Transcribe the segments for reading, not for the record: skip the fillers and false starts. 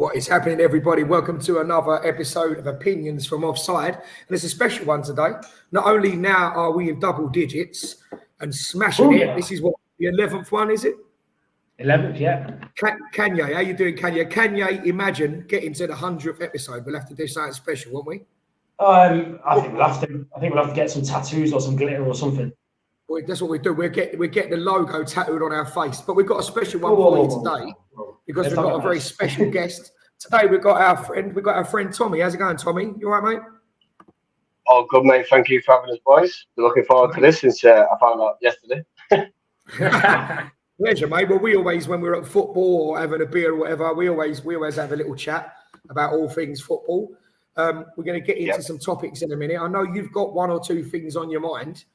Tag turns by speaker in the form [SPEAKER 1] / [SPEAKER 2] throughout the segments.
[SPEAKER 1] What is happening, everybody? Welcome to another episode of Opinions from Offside. And it's a special one today. Not only now are we in double digits and smashing it. This is what, the 11th one, is it?
[SPEAKER 2] 11th, yeah.
[SPEAKER 1] Kanye, how you doing, Kanye? Kanye, imagine getting to the 100th episode. We'll have to do something special, won't we?
[SPEAKER 2] I think we'll have to get some tattoos or some glitter or something.
[SPEAKER 1] Well, that's what we do. We're getting the logo tattooed on our face. But we've got a special one for you today because we've got a very special guest. Today we've got our friend Tommy. How's it going, Tommy? You all right, mate?
[SPEAKER 3] Oh, good, mate. Thank you for having us, boys. We're looking forward to this since I found out yesterday.
[SPEAKER 1] Pleasure, mate. Well, we always, when we're at football or having a beer or whatever, we always have a little chat about all things football. We're going to get into some topics in a minute. I know you've got one or two things on your mind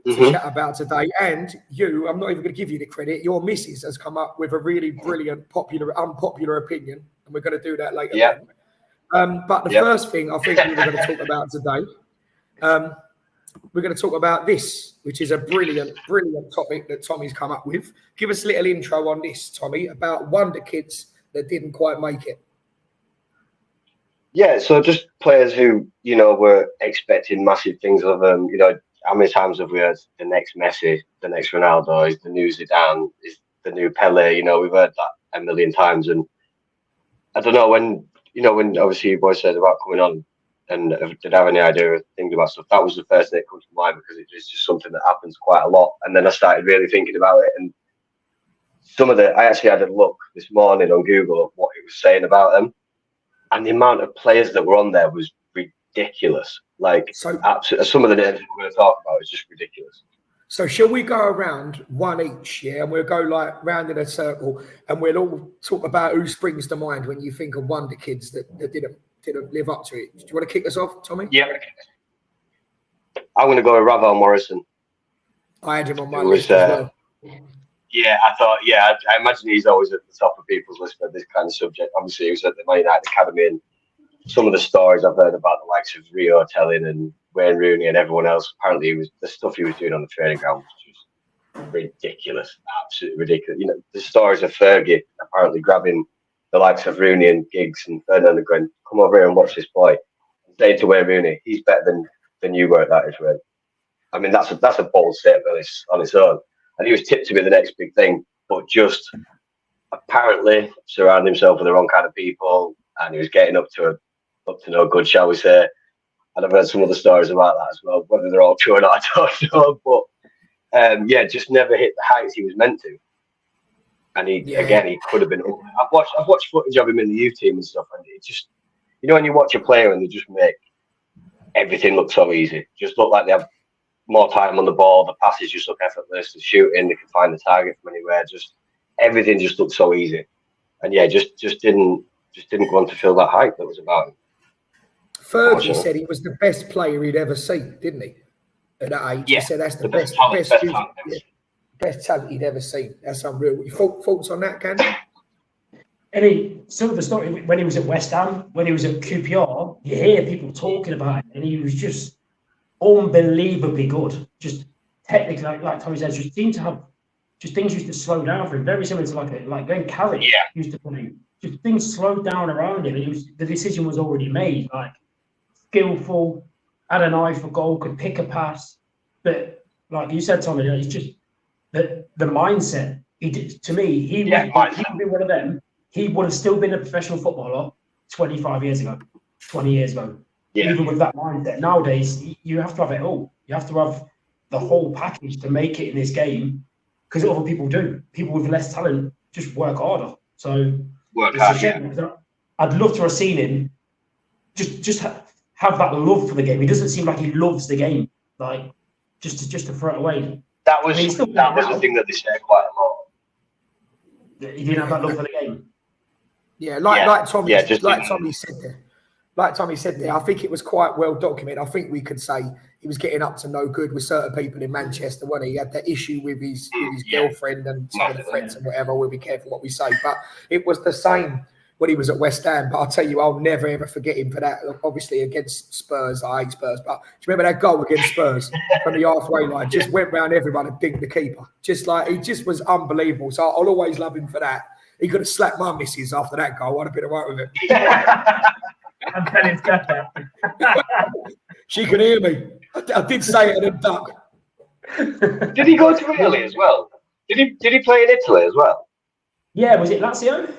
[SPEAKER 1] to chat about today. And you, I'm not even going to give you the credit, your missus has come up with a really brilliant, unpopular opinion. And we're going to do that later.
[SPEAKER 3] Yeah.
[SPEAKER 1] But the first thing I think we're going to talk about today, we're going to talk about this, which is a brilliant topic that Tommy's come up with. Give us a little intro on this, Tommy, about wonder kids that didn't quite make it.
[SPEAKER 3] Yeah, so just players who, were expecting massive things of them. How many times have we heard the next Messi, the next Ronaldo, is the new Zidane, is the new Pele? We've heard that a million times. And I don't know, when obviously you boys said about coming on and did have any idea of thinking about stuff, that was the first thing that comes to mind because it's just something that happens quite a lot. And then I started really thinking about it. And I actually had a look this morning on Google at what it was saying about them. And the amount of players that were on there was ridiculous. Absolutely, some of the names we're going to talk about is just ridiculous.
[SPEAKER 1] So shall we go around one each, and we'll go round in a circle, and we'll all talk about who springs to mind when you think of wonder kids that didn't live up to it. Do you want to kick us off, Tommy?
[SPEAKER 3] Yeah. I'm going to go with Ravel Morrison.
[SPEAKER 1] I had him on my list as well.
[SPEAKER 3] Yeah, I imagine he's always at the top of people's list for this kind of subject. Obviously, he was at the Man United Academy, and some of the stories I've heard about the likes of Rio telling and Wayne Rooney and everyone else, apparently the stuff he was doing on the training ground was just ridiculous, absolutely ridiculous. The stories of Fergie apparently grabbing the likes of Rooney and Giggs and Fernando going, come over here and watch this boy. And saying to Wayne Rooney, he's better than you were at that age, Wayne. I mean, that's a bold statement on its own. And he was tipped to be the next big thing, but just apparently surrounded himself with the wrong kind of people, and he was getting up to no good, shall we say. And I've heard some other stories about that as well, whether they're all true or not, I don't know. But just never hit the heights he was meant to. And he could have been. I've watched footage of him in the youth team and stuff, and it just, when you watch a player and they just make everything look so easy, just look like they have more time on the ball, the passes just look effortless, the shooting, they can find the target from anywhere, just everything just looked so easy. And just didn't go on to feel that hype that was about him.
[SPEAKER 1] Fergie said he was the best player he'd ever seen, didn't he? At that age, he said that's the best talent he'd ever seen. That's unreal. Your thoughts on that, Candy?
[SPEAKER 2] Some of the story when he was at West Ham, when he was at QPR, you hear people talking about it, and he was just unbelievably good. Just technically, like Tommy says, just seemed to have things used to slow down for him. Very similar to like when Carrick used to play. Just things slowed down around him, and the decision was already made. Like skillful, had an eye for goal, could pick a pass. But like you said, Tommy, it's just the mindset. He would be one of them. He would have still been a professional footballer 25 years ago, 20 years ago. Yeah. Even with that mindset. Nowadays, you have to have it all. You have to have the whole package to make it in this game, because other people do. People with less talent just work harder. So I'd love to have seen him just have that love for the game. He doesn't seem like he loves the game, like just to throw it away.
[SPEAKER 3] That was the thing that they said quite a lot.
[SPEAKER 2] He didn't have that love for the game.
[SPEAKER 1] Yeah, like Tommy said there. Like Tommy said there, I think it was quite well documented. I think we could say he was getting up to no good with certain people in Manchester when he had that issue with his girlfriend and some of the threats and whatever. We'll be careful what we say. But it was the same when he was at West Ham. But I'll tell you, I'll never, ever forget him for that. Obviously, against Spurs, I hate Spurs. But do you remember that goal against Spurs from the halfway line? Just went round everyone and dinked the keeper. He just was unbelievable. So I'll always love him for that. he could have slapped my missus after that goal. I'd have been alright with it.
[SPEAKER 2] I'm telling you.
[SPEAKER 1] She could hear me. I did say it in a duck.
[SPEAKER 3] Did he go to Italy as well? Did he play in Italy as well?
[SPEAKER 2] Yeah, was it Lazio?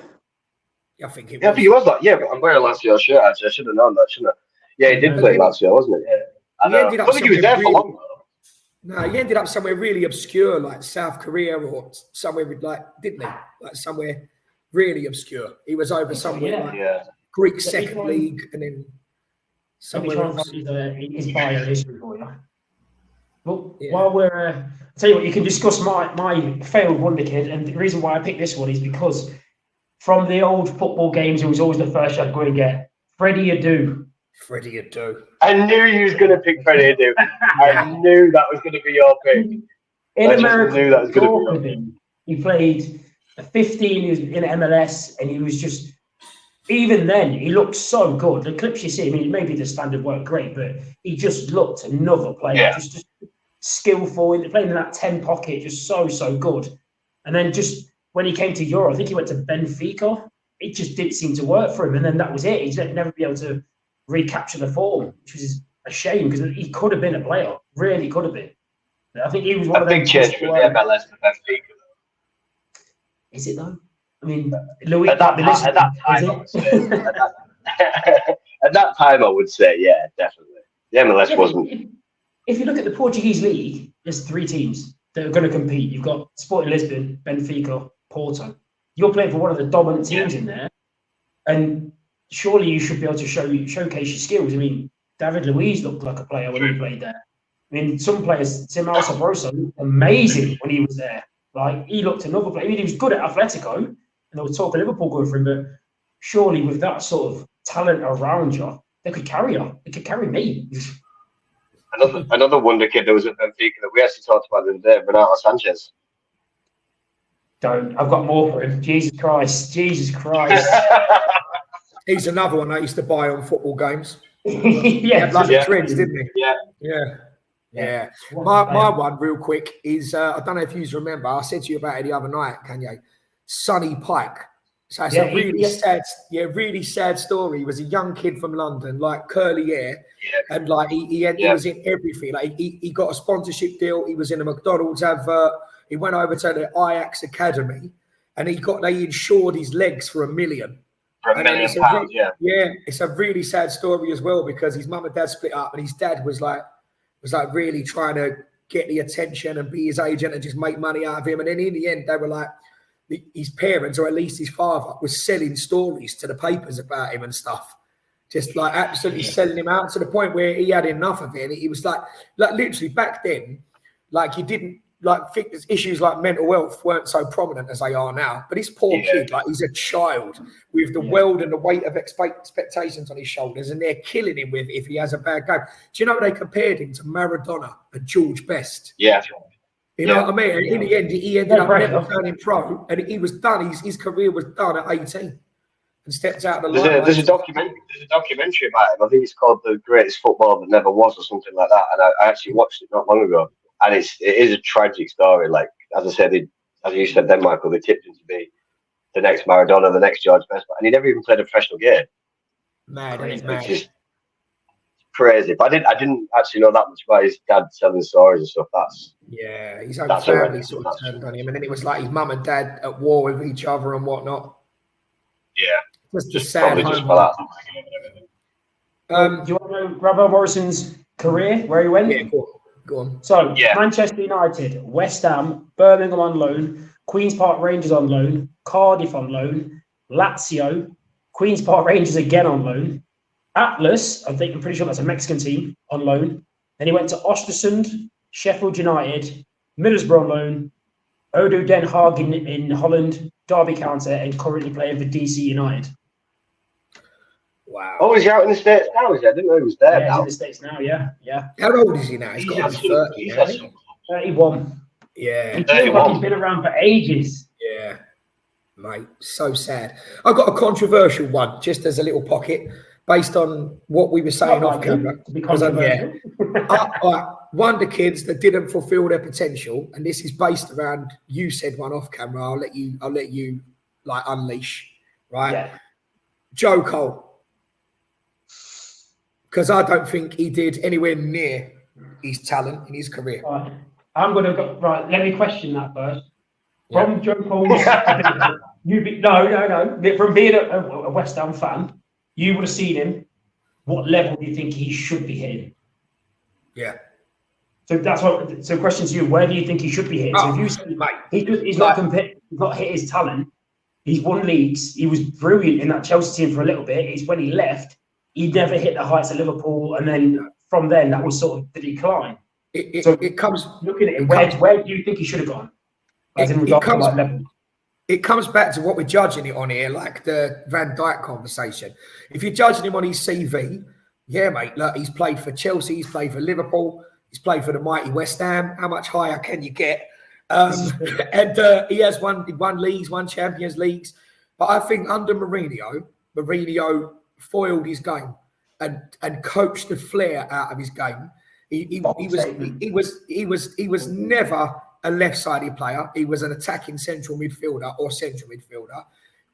[SPEAKER 1] I think it was.
[SPEAKER 3] Yeah, I think he was that. Yeah, but I'm wearing a Lazio shirt. Actually, I should have known that, shouldn't I? Yeah, he did play Lazio, wasn't it? Yeah. I don't think he was there for long.
[SPEAKER 1] No, he ended up somewhere really obscure, like South Korea or somewhere with didn't he? Like somewhere really obscure. He was over somewhere Greek second league, and then somewhere else.
[SPEAKER 2] His bio history for you. Well, while we're, I'll tell you what, you can discuss my failed wonder kid, and the reason why I picked this one is because from the old football games, it was always the first I'd go and get Freddie Adu.
[SPEAKER 1] Freddie Adu.
[SPEAKER 3] I knew you was going to pick Freddie Adu. I knew that was going to be your pick.
[SPEAKER 2] In America, knew that was going to be your pick. He played 15 years in MLS, and he was just, even then, he looked so good. The clips you see, I mean, maybe the standard weren't great, but he just looked another player, just skillful, playing in that 10 pocket, just so good. And then just when he came to Europe, I think he went to Benfica. It just didn't seem to work for him, and then that was it. He'd never be able to recapture the form, which was a shame because he could have been a player, really could have been. I think he was one of them.
[SPEAKER 3] A big change from the MLS to Benfica.
[SPEAKER 2] Is it though? I mean, Louis,
[SPEAKER 3] at that time, I would say, yeah, definitely. The MLS wasn't.
[SPEAKER 2] If you look at the Portuguese league, there's 3 teams that are going to compete. You've got Sporting Lisbon, Benfica, Porto. You're playing for one of the dominant teams in there, and surely you should be able to showcase your skills. I mean, David Luiz looked like a player when he played there. I mean, some players, Samuel Sabroso, amazing when he was there. Like, he looked another player. I mean, he was good at Atletico, and they were talking Liverpool going for him, but surely with that sort of talent around you, they could carry you. They could carry me.
[SPEAKER 3] Another wonder kid that was at Benfica that we actually talked about the other day, Renato Sanchez.
[SPEAKER 2] I've got more for him. Jesus Christ.
[SPEAKER 1] He's another one I used to buy on football games.
[SPEAKER 2] The
[SPEAKER 1] trends, didn't he? Yeah. My one, real quick, is I don't know if you remember. I said to you about it the other night, Kanye. Sonny Pike. So it's a really sad story. He was a young kid from London, like curly hair, and like he was in everything. Like he got a sponsorship deal. He was in a McDonald's advert. He went over to the Ajax Academy, and they insured his legs for $1 million.
[SPEAKER 3] For £1 million,
[SPEAKER 1] it's a really sad story as well because his mum and dad split up, and his dad was really trying to get the attention and be his agent and just make money out of him. And then in the end, they were like, his parents, or at least his father, was selling stories to the papers about him and stuff. Just like absolutely selling him out to the point where he had enough of it. And he was like literally back then, like you didn't think issues like mental health weren't so prominent as they are now. But this poor kid, like he's a child with the world and the weight of expectations on his shoulders, and they're killing him with if he has a bad game. Do you know what they compared him to? Maradona and George Best.
[SPEAKER 3] Yeah.
[SPEAKER 1] You know what I mean? And in the end, he ended up never turning pro, and he was done. His career was done at 18, and stepped out of the line.
[SPEAKER 3] There's a documentary about him. I think it's called "The Greatest Footballer That Never Was" or something like that. And I actually watched it not long ago, and it is a tragic story. Like as I said, as you said, then Michael, they tipped him to be the next Maradona, the next George Best, and he never even played a professional game.
[SPEAKER 1] Mad.
[SPEAKER 3] Crazy, but I didn't actually know that much about his dad telling stories and stuff.
[SPEAKER 1] His own family sort of turned on him, and then it was like his mum and dad at war with each other and whatnot.
[SPEAKER 3] Yeah,
[SPEAKER 1] just sad.
[SPEAKER 3] Probably just for that.
[SPEAKER 2] Do you want to know Ravel Morrison's career, where he went?
[SPEAKER 1] Yeah, go on.
[SPEAKER 2] So Manchester United, West Ham, Birmingham on loan, Queen's Park Rangers on loan, Cardiff on loan, Lazio, Queen's Park Rangers again on loan. Atlas, I'm pretty sure that's a Mexican team, on loan. Then he went to Ostersund, Sheffield United, Middlesbrough on loan, Odo Den Haag in Holland, Derby County, and currently playing for DC United.
[SPEAKER 1] Wow.
[SPEAKER 3] Oh, is he out in the States now? I didn't know he was there now.
[SPEAKER 2] He's in the States now, yeah.
[SPEAKER 1] How old is he now? He's got to be 30, hasn't he?
[SPEAKER 2] 31.
[SPEAKER 1] Yeah.
[SPEAKER 2] He feels like he's been around for ages.
[SPEAKER 1] Yeah. Mate, so sad. I've got a controversial one, just as a little pocket. Based on what we were saying off camera, wonder kids that didn't fulfill their potential, and this is based around you said one off camera. I'll let you like unleash, right?
[SPEAKER 2] Yeah.
[SPEAKER 1] Joe Cole, because I don't think he did anywhere near his talent in his career.
[SPEAKER 2] Right. I'm gonna go right. Let me question that first. From Joe Cole's ability, no. From being a West Ham fan, you would have seen him. What level do you think he should be hitting?
[SPEAKER 1] Yeah.
[SPEAKER 2] So that's what. So, question to you: where do you think he should be hitting? So, if you say, he's not hit his talent. He's won leagues. He was brilliant in that Chelsea team for a little bit. It's when he left, he never hit the heights of Liverpool, and then from then that was sort of the decline.
[SPEAKER 1] It comes
[SPEAKER 2] looking at it. Where do you think he should have gone?
[SPEAKER 1] It comes back to what we're judging it on here, like the Van Dijk conversation. If you're judging him on his CV, yeah, mate, look, he's played for Chelsea, he's played for Liverpool, he's played for the mighty West Ham. How much higher can you get? And he has won leagues, won Champions Leagues. But I think under Mourinho foiled his game and coached the flair out of his game. He was never a left-sided player. He was an attacking central midfielder or central midfielder.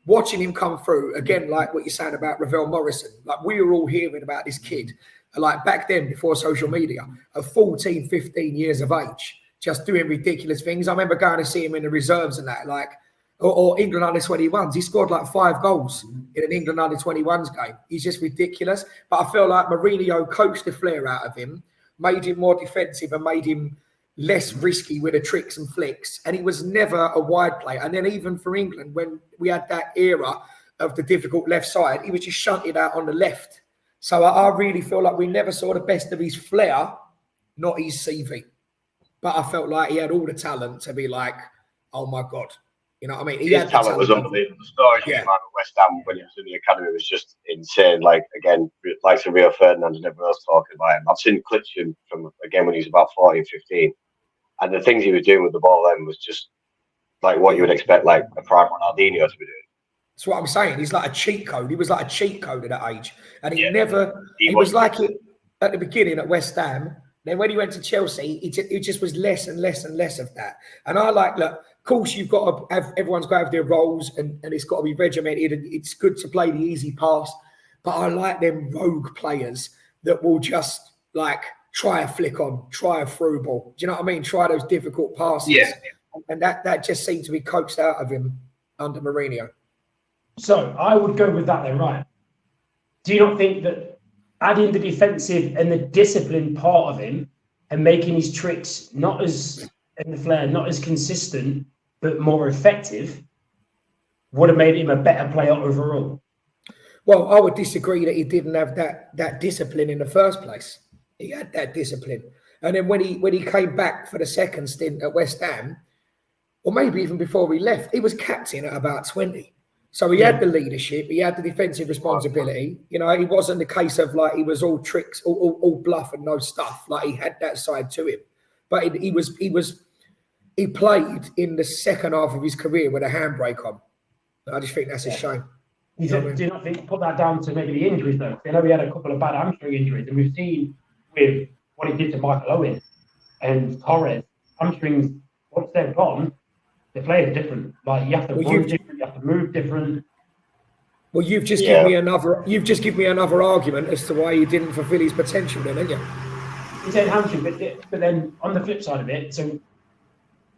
[SPEAKER 1] Watching him come through, again, like what you're saying about Ravel Morrison, like we were all hearing about this kid, like back then before social media, at 14, 15 years of age, just doing ridiculous things. I remember going to see him in the reserves and that, like, or England under 21s. He scored like 5 goals in an England under 21s game. He's just ridiculous. But I feel like Mourinho coached the flair out of him, made him more defensive and made him less risky with the tricks and flicks. And he was never a wide player. And then even for England, when we had that era of the difficult left side, he was just shunted out on the left. So I really feel like we never saw the best of his flair, not his CV. But I felt like he had all the talent to be like, oh my God. You know what I mean?
[SPEAKER 3] His talent was unbelievable. The story he came out of West Ham when he was in the academy was just insane. Like, again, like Rio Ferdinand and everyone else talking about him. I've seen clips of him from, again, when he was about 14, 15. And the things he was doing with the ball then was just like what you would expect, like a prime Ronaldinho to be doing.
[SPEAKER 1] That's what I'm saying. He's like a cheat code. He was like a cheat code at that age. And he was like it at the beginning at West Ham. Then when he went to Chelsea, it just was less and less and less of that. And I like, look, of course, you've got to have, everyone's got to have their roles and it's got to be regimented and it's good to play the easy pass. But I like them rogue players that will just like try a flick on, try a through ball. Do you know what I mean? Try those difficult passes.
[SPEAKER 3] Yeah.
[SPEAKER 1] And that just seemed to be coaxed out of him under Mourinho.
[SPEAKER 2] So I would go with that then, right? Do you not think that adding the defensive and the discipline part of him and making his tricks not as in the flair, not as consistent, but more effective, would have made him a better player overall?
[SPEAKER 1] Well, I would disagree that he didn't have that discipline in the first place. He had that discipline. And then when he came back for the second stint at West Ham, or maybe even before he left, he was captain at about 20. So he had the leadership, he had the defensive responsibility. You know, he wasn't the case of like he was all tricks, all bluff and no stuff. Like he had that side to him. But he played in the second half of his career with a handbrake on. I just think that's a shame.
[SPEAKER 2] Do you not think put that down to maybe the injuries though? I know we had a couple of bad hamstring injuries, and we've seen with what he did to Michael Owen and Torres, hamstrings, once they're gone, the players are different. Like you have to run different, you have to move different.
[SPEAKER 1] Well, you've just given me another argument as to why he didn't fulfill his potential then, haven't you?
[SPEAKER 2] He said hamstring, but then on the flip side of it, so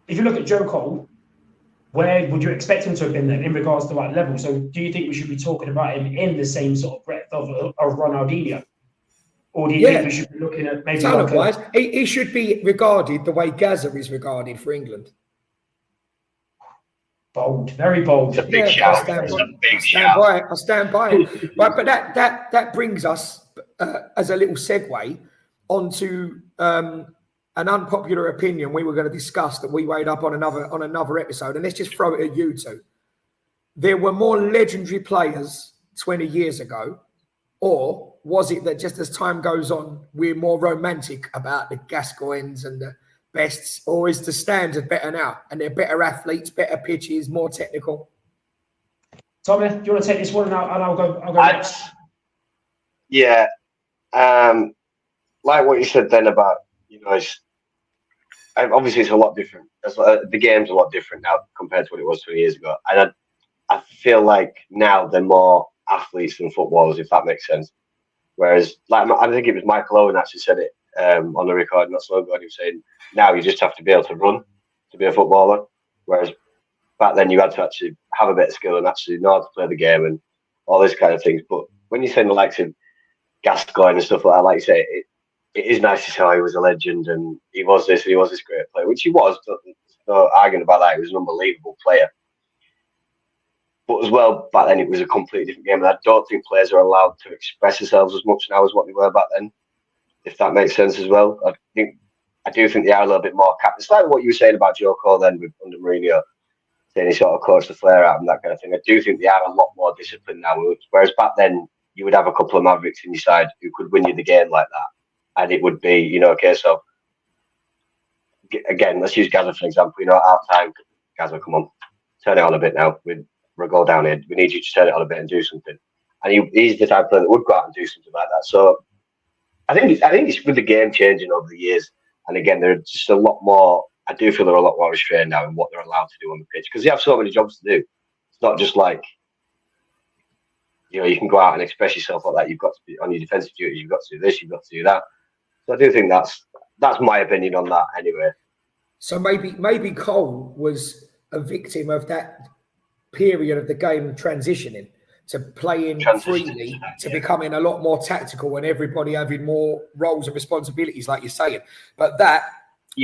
[SPEAKER 2] if you look at Joe Cole, where would you expect him to have been then in regards to that level? So do you think we should be talking about him in the same sort of breadth of Ronaldinho? Or do you think we should be looking at maybe
[SPEAKER 1] talent-wise, he should be regarded the way Gaza is regarded for England.
[SPEAKER 2] Bold, very bold.
[SPEAKER 3] It's a big shout.
[SPEAKER 1] I stand by it. Right, but that brings us as a little segue onto an unpopular opinion we were going to discuss that we weighed up on another episode, and let's just throw it at you two. There were more legendary players 20 years ago, or was it that just as time goes on, we're more romantic about the Gascoignes and the Bests, or is the standard better now and they're better athletes, better pitches, more technical?
[SPEAKER 2] Tommy, do you want to take this one and I'll go next?
[SPEAKER 3] Yeah. Like what you said then about, obviously it's a lot different. The game's a lot different now compared to what it was 20 years ago. And I feel like now they're more athletes than footballers, if that makes sense. Whereas, like, I think it was Michael Owen actually said it on the record not so long ago. He was saying, now you just have to be able to run to be a footballer. Whereas back then you had to actually have a bit of skill and actually know how to play the game and all this kind of things. But when you're saying the likes of Gascoigne and stuff like that, like you say, it is nice to say he was a legend and he was this and he was this great player, which he was. There's no arguing about that. He was an unbelievable player. But as well, back then it was a completely different game, and I don't think players are allowed to express themselves as much now as what they were back then, if that makes sense as well. I do think they are a little bit more capped. It's like what you were saying about Joe Cole then with under Mourinho, saying he sort of coached the flair out and that kind of thing. I do think they are a lot more disciplined now, whereas back then you would have a couple of mavericks in your side who could win you the game like that, and it would be, you know, a case of, again, let's use Gaza for example. You know, at half time, Gaza, come on, turn it on a bit now. We'll go down here. We need you to turn it on a bit and do something. And he's the type of player that would go out and do something like that. So I think it's with the game changing over the years. And again, there's just a lot more. I do feel they're a lot more restrained now in what they're allowed to do on the pitch because they have so many jobs to do. It's not just like, you know, you can go out and express yourself like that. You've got to be on your defensive duties. You've got to do this. You've got to do that. So I do think that's my opinion on that anyway.
[SPEAKER 1] So maybe Cole was a victim of that period of the game transitioning to playing freely, to becoming a lot more tactical and everybody having more roles and responsibilities, like you're saying. But that,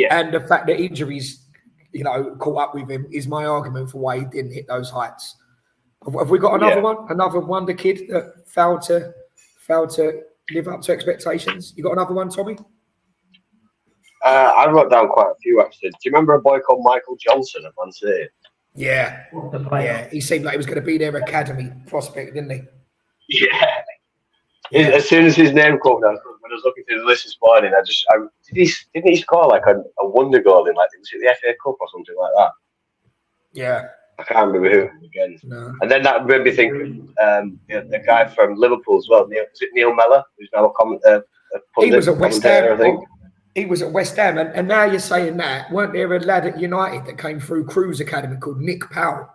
[SPEAKER 1] and the fact that injuries, you know, caught up with him is my argument for why he didn't hit those heights. Have we got another one? Another wonder kid that failed to live up to expectations? You got another one, Tommy?
[SPEAKER 3] I wrote down quite a few actually. Do you remember a boy called Michael Johnson at Man City?
[SPEAKER 1] Yeah, he seemed like he was going to be their academy prospect, didn't he?
[SPEAKER 3] Yeah. As soon as his name came down, when I was looking through the list this morning, didn't he score like a wonder goal in like was it the FA Cup or something like that?
[SPEAKER 1] Yeah,
[SPEAKER 3] I can't remember who again.
[SPEAKER 1] No.
[SPEAKER 3] And then that made me think the guy from Liverpool as well. Was it Neil Mellor, who's now a pundit?
[SPEAKER 1] He was at West Ham.
[SPEAKER 3] I think.
[SPEAKER 1] He was at West Ham, and now you're saying that. Weren't there a lad at United that came through Crew's Academy called Nick Powell?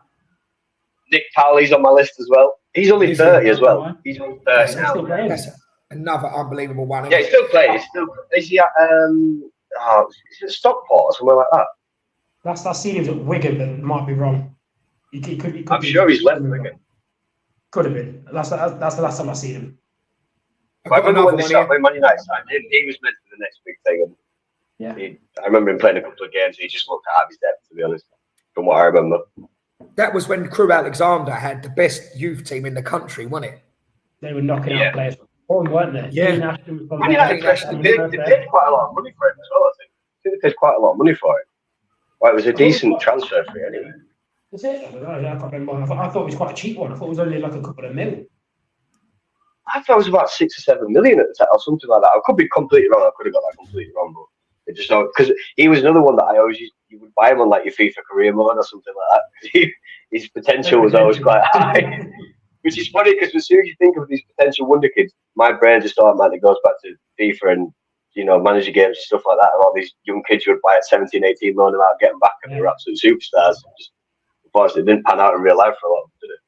[SPEAKER 3] Nick Powell, he's on my list as well. He's only 30 as well. He's only 30 now.
[SPEAKER 1] That's another unbelievable one.
[SPEAKER 3] Yeah, he's still playing. Is he at is it Stockport or somewhere like that?
[SPEAKER 2] That's seen him at Wigan, but it might be wrong. He could
[SPEAKER 3] I'm sure he's left Wigan.
[SPEAKER 2] Could have been. That's the last time I seen him.
[SPEAKER 3] I remember when they started playing Man United, he was meant to be the next big thing. And I remember him playing a couple of games. He just looked out of his depth, to be honest, from what I remember. That
[SPEAKER 1] was when Crew Alexander had the best youth team in the country, wasn't it?
[SPEAKER 2] They were knocking out players from home, weren't they?
[SPEAKER 1] Yeah.
[SPEAKER 3] They paid quite a lot of money for him as well, I think they paid quite a lot of money for him. Well, it was a decent transfer fee anyway.
[SPEAKER 2] Is it? I can't remember. I thought it was quite a cheap one. I thought it was only like a couple of mil.
[SPEAKER 3] I thought it was about 6 or 7 million at the time, or something like that. I could be completely wrong. I could have got that completely wrong, but it just because he was another one that I always used. You would buy him on like your FIFA career mode or something like that. His potential was always quite high, which is funny because as soon as you think of these potential wonder kids, my brain just automatically goes back to FIFA and manager games and stuff like that. And all these young kids you would buy at 17, 18, loan them out, get them back, and they're absolute superstars. Just, unfortunately, it didn't pan out in real life for a lot of them, did it?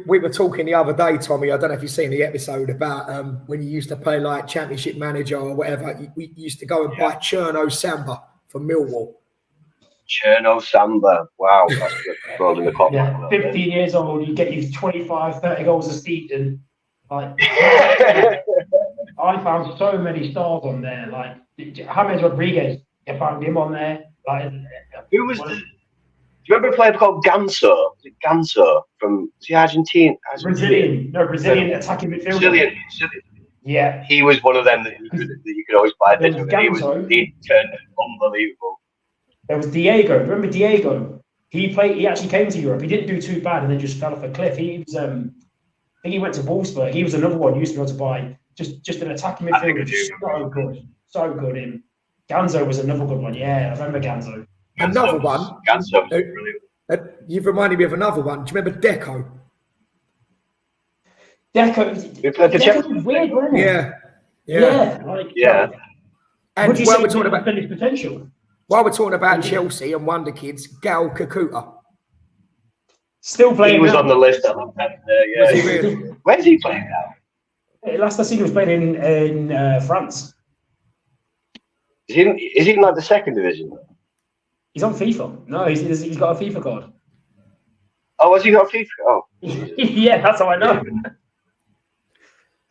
[SPEAKER 1] We were talking the other day, Tommy, I don't know if you've seen the episode about when you used to play like Championship Manager or whatever, we used to go and buy Cherno Samba for Millwall.
[SPEAKER 3] Cherno Samba, wow, that's good. In the clock.
[SPEAKER 2] Yeah, 15 years old, you get you 25, 30 goals a season. Like, I found so many stars on there. Like James Rodriguez, I found him on there. Like,
[SPEAKER 3] who was the? Do you remember a player called Ganso? Was it Ganso from the Argentine?
[SPEAKER 2] Brazilian attacking midfielder.
[SPEAKER 3] Brazilian.
[SPEAKER 2] Yeah,
[SPEAKER 3] he was one of them that you could always buy. He turned unbelievable.
[SPEAKER 2] There was Diego. Remember Diego? He actually came to Europe. He didn't do too bad, and then just fell off a cliff. He was I think he went to Wolfsburg. He was another one you used to be able to buy. Just an attacking midfielder. So good. Him. Ganso was another good one. Yeah, I remember Ganso.
[SPEAKER 1] Another one.
[SPEAKER 3] Ganso was brilliant.
[SPEAKER 1] You've reminded me of another one. Do you remember Deco?
[SPEAKER 2] Deco was weird, wasn't it?
[SPEAKER 1] Yeah. And
[SPEAKER 2] would you say we're talking about his potential?
[SPEAKER 1] While we're talking about Chelsea and wonder kids, Gal Kakuta.
[SPEAKER 2] Still playing.
[SPEAKER 3] He was
[SPEAKER 2] now.
[SPEAKER 3] on the list. I looked at yeah.
[SPEAKER 1] Was he really?
[SPEAKER 3] Where's he playing now?
[SPEAKER 2] Last I seen him was playing in France.
[SPEAKER 3] Is he in like the second division?
[SPEAKER 2] He's on FIFA. No, he's got a FIFA card.
[SPEAKER 3] Oh, has he got a FIFA? Oh,
[SPEAKER 2] yeah, that's how I know.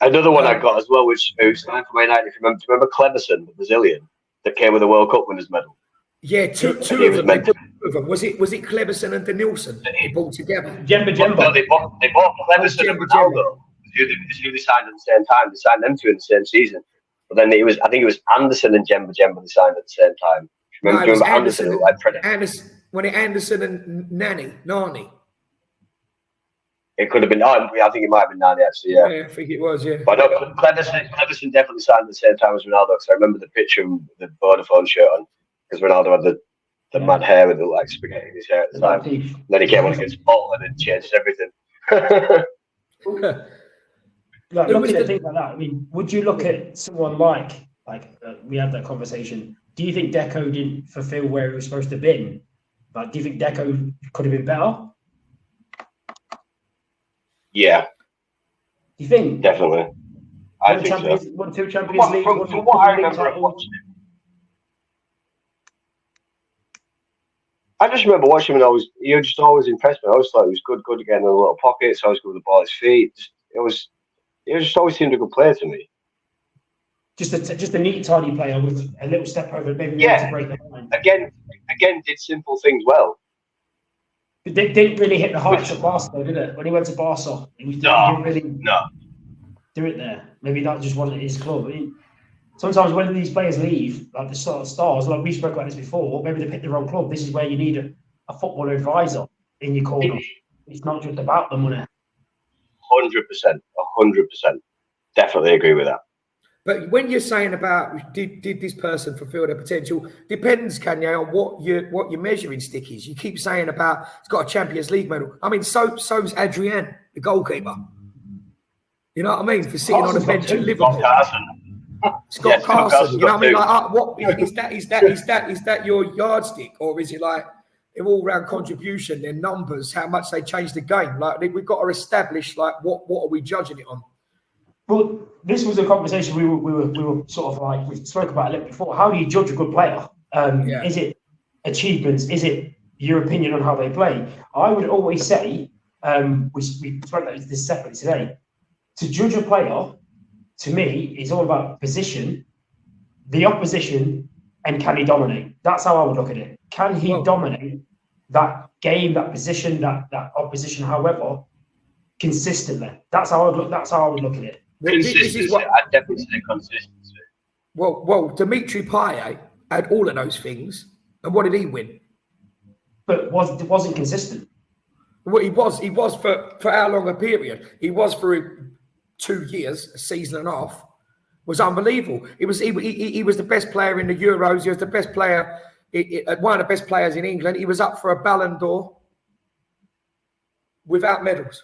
[SPEAKER 3] Another one I got as well, which signed for Man United. If you remember, do you remember Cleverson, the Brazilian, that came with the World Cup winners medal?
[SPEAKER 1] Yeah, two of them. Was it Cleverson and Denilson they bought together?
[SPEAKER 2] Jemba.
[SPEAKER 3] No, they bought Cleverson and Ronaldo. Who they signed at the same time. They signed them two in the same season. But then I think it was Anderson and Jemba they signed at the same time. Remember Anderson?
[SPEAKER 1] When it Anderson and Nani.
[SPEAKER 3] It could have been. Oh, I think it might have been Nani actually. Yeah,
[SPEAKER 1] I think it was. Yeah.
[SPEAKER 3] But no, Cleverson definitely signed at the same time as Ronaldo. Because I remember the picture with the Vodafone shirt on. Because Ronaldo had the mad hair with the like spaghetti in his hair at the time. And then he came on against Paul and it changed everything.
[SPEAKER 2] Looking at things like that, I mean, would you look at someone like we had that conversation? Do you think Deco didn't fulfill where he was supposed to be? Like, do you think Deco could have been better?
[SPEAKER 3] Yeah.
[SPEAKER 2] Do you think?
[SPEAKER 3] Definitely. I think so.
[SPEAKER 2] Won 2 Champions League.
[SPEAKER 3] From what I remember of watching him, I just remember watching him and he just always impressed me. I always thought he was good again in the little pockets, always good with the ball at his feet. He just always seemed a good player to me.
[SPEAKER 2] Just a neat, tidy player with a little step over, maybe to break the line.
[SPEAKER 3] Again, did simple things well.
[SPEAKER 2] But they didn't really hit the heights at Barca, though, did it? When he went to Barca, he didn't really do it there. Maybe that just wasn't his club. I mean, sometimes when these players leave, like the sort of stars, like we spoke about this before, maybe they picked the wrong club. This is where you need a football advisor in your corner. It's not just about the money.
[SPEAKER 3] 100%. Definitely agree with that.
[SPEAKER 1] But when you're saying about did this person fulfill their potential, depends, Kanye, on what your measuring stick is. You keep saying about it's got a Champions League medal. I mean, so's Adrian, the goalkeeper. You know what I mean? For sitting on the bench at Liverpool. Scott Carson. You know what I mean? Like, what is that your yardstick, or is it like an all-round contribution, their numbers, how much they change the game? Like, we've got to establish like what are we judging it on?
[SPEAKER 2] Well, this was a conversation we were sort of like, we spoke about a little before. How do you judge a good player? Is it achievements? Is it your opinion on how they play? I would always say, we spoke about this separately today, to judge a player, to me, is all about position, the opposition, and can he dominate? That's how I would look at it. Can he dominate that game, that position, that opposition, however, consistently? That's how I would look at it.
[SPEAKER 3] Consistency. I'd definitely say consistency.
[SPEAKER 1] Well, Dimitri Payet had all of those things, and what did he win?
[SPEAKER 2] But wasn't consistent.
[SPEAKER 1] Well, he was for how long a period? He was for 2 years, a season and a half. Was unbelievable. He was the best player in the Euros. He was the best player, one of the best players in England. He was up for a Ballon d'Or without medals.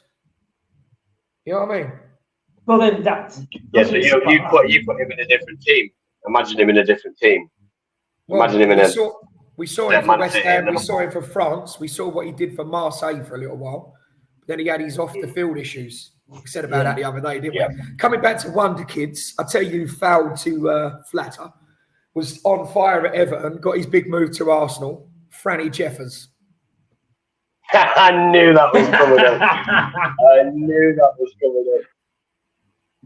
[SPEAKER 1] You know what I mean?
[SPEAKER 2] Well, then that's...
[SPEAKER 3] Yeah, so you put him in a different team. Imagine him in a different team. Imagine him in a...
[SPEAKER 1] We saw him for West Ham. We saw him for France. We saw what he did for Marseille for a little while. Then he had his off-the-field issues. We said about that the other day, didn't we? Coming back to Wonder Kids, I tell you who fouled to flatter, was on fire at Everton, got his big move to Arsenal, Franny Jeffers.
[SPEAKER 3] I knew that was coming up.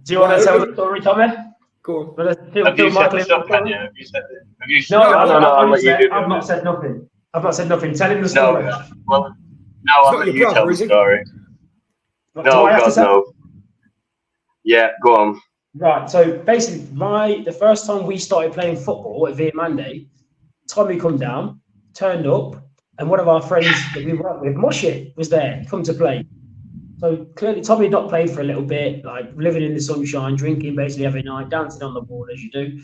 [SPEAKER 2] Do you want to tell the story, Tommy?
[SPEAKER 3] Have
[SPEAKER 2] Go on.
[SPEAKER 3] you said the stuff, can you? Have you said it?
[SPEAKER 2] No, I've not said nothing. I've not said nothing. Tell him the story.
[SPEAKER 3] No, well, now I'll let you tell the story. No, God, no. Yeah, go on.
[SPEAKER 2] Right, so basically, the first time we started playing football at Vietmande, Tommy come down, turned up, and one of our friends that we worked with, Mushy, was there, come to play. So clearly, Tommy had not played for a little bit, like living in the sunshine, drinking basically every night, dancing on the wall as you do.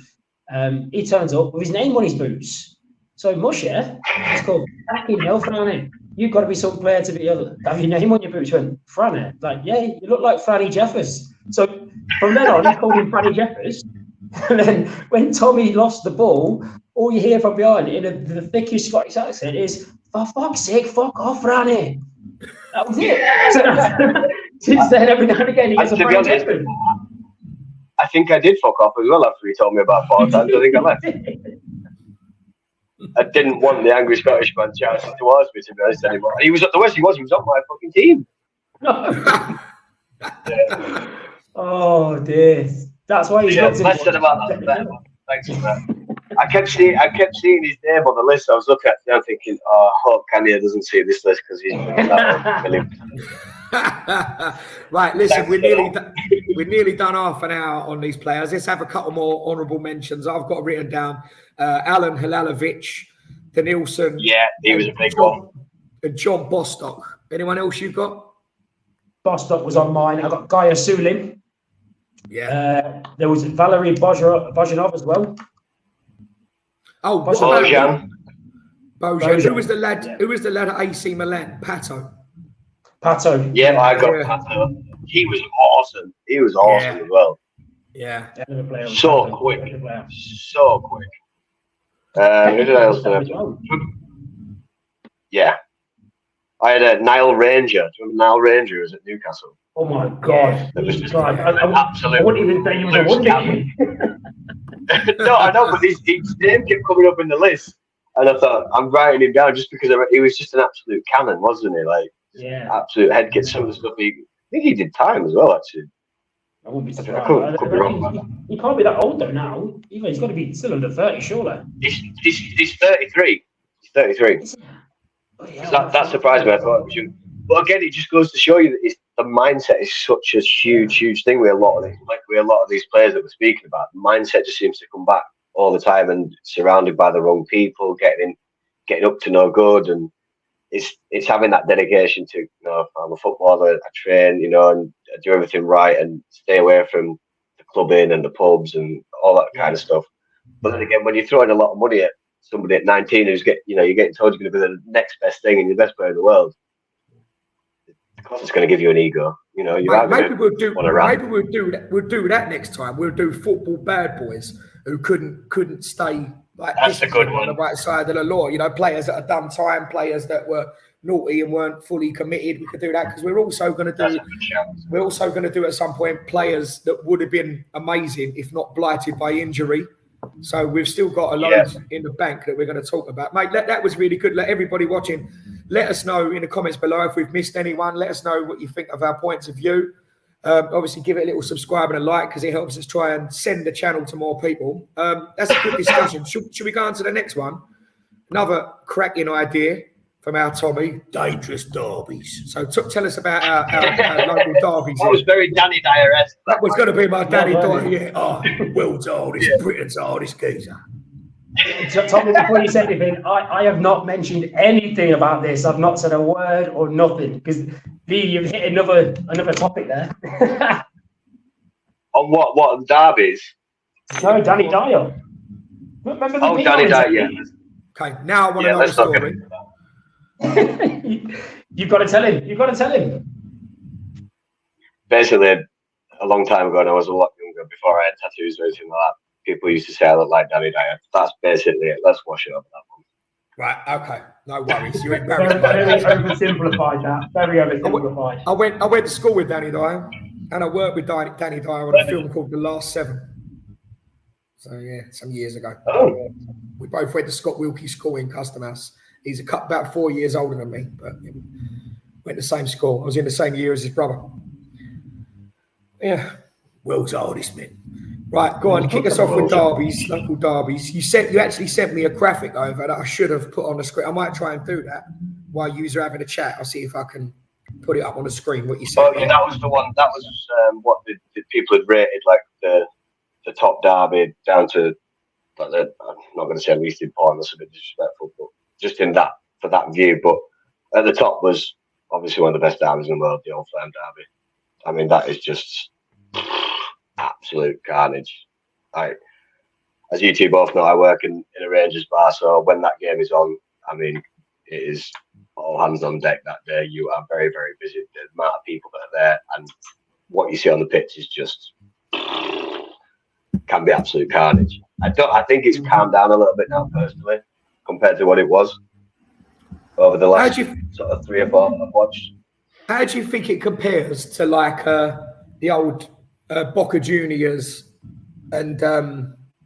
[SPEAKER 2] He turns up with his name on his boots. So Mushy, it's called fucking hell, Franny. You've got to be some player to be able to have your name on your boots. Went, Franny, like, yeah, you look like Franny Jeffers. So from then on, he called him Franny Jeffers. And then when Tommy lost the ball, all you hear from behind in the thickest Scottish accent is, for fuck's sake, fuck off, Franny. That was it. So, since then, every now and again, he gets a brain test.
[SPEAKER 3] I think I did fuck off as well after he told me about 4 times. I think I left. I didn't want the angry Scottish man shouting towards me, to be honest, anymore. He was at the worst he was on my fucking team.
[SPEAKER 2] Yeah. Oh dear. That's why he's not
[SPEAKER 3] less said about that. Thanks for that. I kept seeing his name on the list. I was looking at it, I'm thinking, I hope Kanye doesn't see this list because he's
[SPEAKER 1] right, listen, we're nearly done half an hour on these players. Let's have a couple more honourable mentions. I've got written down Alan Hilalovic, Denilson.
[SPEAKER 3] Yeah, he was a big one.
[SPEAKER 1] And John Bostock. Anyone else you've got?
[SPEAKER 2] Bostock was on mine. I got Gaia Sulin.
[SPEAKER 1] Yeah.
[SPEAKER 2] There was Valery Bozhanov as well.
[SPEAKER 1] Oh,
[SPEAKER 3] Bojan.
[SPEAKER 1] Who was the lad? Yeah. Who was the lad at AC Milan? Pato.
[SPEAKER 3] Yeah, I got Pato. He was awesome. He was awesome as well.
[SPEAKER 1] Yeah.
[SPEAKER 3] So quick. So quick. Who did I also have? Yeah. I had a Nile Ranger. Do you remember Nile Ranger? Who was at Newcastle?
[SPEAKER 2] Oh my God.
[SPEAKER 3] That was just
[SPEAKER 2] I wouldn't even say he was a wonder.
[SPEAKER 3] No, I know, but his name kept coming up in the list. And I thought, I'm writing him down just because he was just an absolute cannon, wasn't he? Like, absolute head kick. Some of the stuff I think he did time as well, actually.
[SPEAKER 2] I wouldn't be surprised.
[SPEAKER 3] I could be wrong about that.
[SPEAKER 2] He can't be that old though now. He's got to be still under 30, surely.
[SPEAKER 3] He's 33. He's 33. That surprised me. I thought it was young. But again, it just goes to show you that the mindset is such a huge thing with a lot of these players that we're speaking about. The mindset just seems to come back all the time, and surrounded by the wrong people, getting up to no good, and it's having that dedication to, I'm a footballer, I train, and I do everything right and stay away from the clubbing and the pubs and all that kind of stuff. But then again, when you're throwing a lot of money at somebody at 19 who's you're getting told you're going to be the next best thing and the best player in the world, of course it's going to give you an ego.
[SPEAKER 1] Maybe we'll do that next time. We'll do football bad boys who couldn't stay like
[SPEAKER 3] that's a good one
[SPEAKER 1] on the right side of the law. Players that have done time, players that were naughty and weren't fully committed. We could do that because we're also going to do at some point players that would have been amazing if not blighted by injury. So we've still got a load in the bank that we're going to talk about, mate. That was really good. Let everybody watching, let us know in the comments below if we've missed anyone. Let us know what you think of our points of view. Obviously, give it a little subscribe and a like because it helps us try and send the channel to more people. That's a good discussion. Should we go on to the next one? Another cracking idea from our Tommy, dangerous derbies. So tell us about our local derbies.
[SPEAKER 3] That was very Danny Dyer-esque.
[SPEAKER 1] That was going to be my Danny Dyer. Yeah. Oh, world's oldest, Britain's oldest geezer.
[SPEAKER 2] Tommy, before you said anything, I have not mentioned anything about this. I've not said a word or nothing because Lee, you've hit another topic there.
[SPEAKER 3] On what derbies?
[SPEAKER 2] No, Danny Dyer. Remember the
[SPEAKER 3] Danny Dyer, yeah.
[SPEAKER 1] Okay, now I want to know the story.
[SPEAKER 2] You've got to tell him.
[SPEAKER 3] Basically, a long time ago, and I was a lot younger, before I had tattoos or anything like that, people used to say I look like Danny Dyer. That's basically it. Let's wash it up that one.
[SPEAKER 1] Right, okay. No worries. You're
[SPEAKER 2] very oversimplified that. Very oversimplified.
[SPEAKER 1] I went to school with Danny Dyer, and I worked with Danny Dyer on a film called The Last Seven. So, yeah, some years ago.
[SPEAKER 3] Oh.
[SPEAKER 1] We both went to Scott Wilkie School in Custom House. He's about 4 years older than me, but went to the same school. I was in the same year as his brother. Yeah, world's oldest man. Right, go on, kick us off with derbies, local derbies. You actually sent me a graphic over that I should have put on the screen. I might try and do that while you are having a chat. I'll see if I can put it up on the screen. What you said.
[SPEAKER 3] Oh, yeah, that was the one. That was what the people had rated, like the top derby down to. I'm not going to say least important. That's a bit disrespectful, but just in that for that view. But at the top was obviously one of the best derbies in the world, the Old Firm derby. I mean, that is just absolute carnage. As you two both know, I work in a Rangers bar, so when that game is on, I mean, it is all hands on deck that day. You are very, very busy. The amount of people that are there and what you see on the pitch is just can be absolute carnage. I think it's calmed down a little bit now, personally, compared to what it was. over the last sort of 3 or 4 I've watched.
[SPEAKER 1] How do you think it compares to like the old Boca Juniors and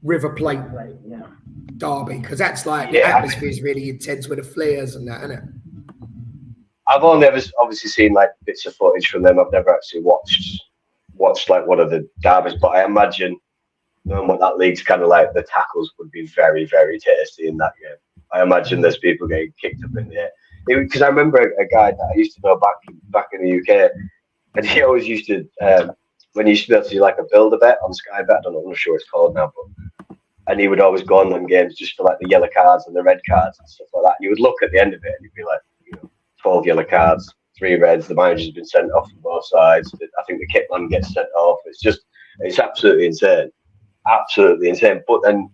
[SPEAKER 1] River Plate derby? Because that's like the atmosphere is really intense with the flares and that, isn't it?
[SPEAKER 3] I've only ever obviously seen like bits of footage from them. I've never actually watched like one of the derbies, but I imagine knowing what that league's kind of like, the tackles would be very, very tasty in that game. I imagine there's people getting kicked up in the air. Because I remember a guy that I used to know back in the UK, and he always used to when he used to be able to do like a build a bet on Sky Bet. I'm not sure what it's called now, but and he would always go on them games just for like the yellow cards and the red cards and stuff like that. And you would look at the end of it and you'd be like, 12 yellow cards, 3 reds. The manager's been sent off from both sides. I think the kit man gets sent off. It's absolutely insane, absolutely insane. But then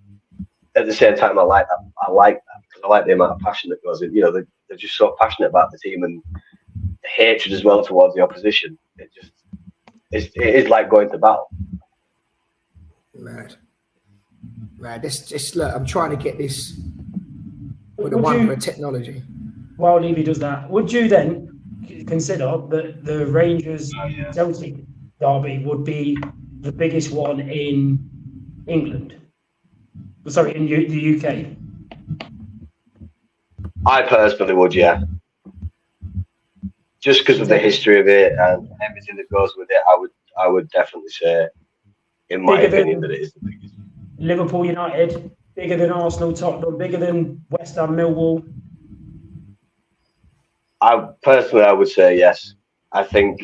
[SPEAKER 3] at the same time, I like that because I like the amount of passion that goes in. They're just so passionate about the team and the hatred as well towards the opposition. It is like going to battle.
[SPEAKER 1] Mad. Look, I'm trying to get this with the wonder of technology.
[SPEAKER 2] While Levy does that, would you then consider that the Rangers Celtic derby would be the biggest one in England? Sorry, in the UK.
[SPEAKER 3] I personally would, yeah. Just because of the history of it and everything that goes with it, I would definitely say, in my opinion, that it is the biggest.
[SPEAKER 2] Liverpool United, bigger than Arsenal, Tottenham, bigger than West Ham, Millwall.
[SPEAKER 3] I would say yes. I think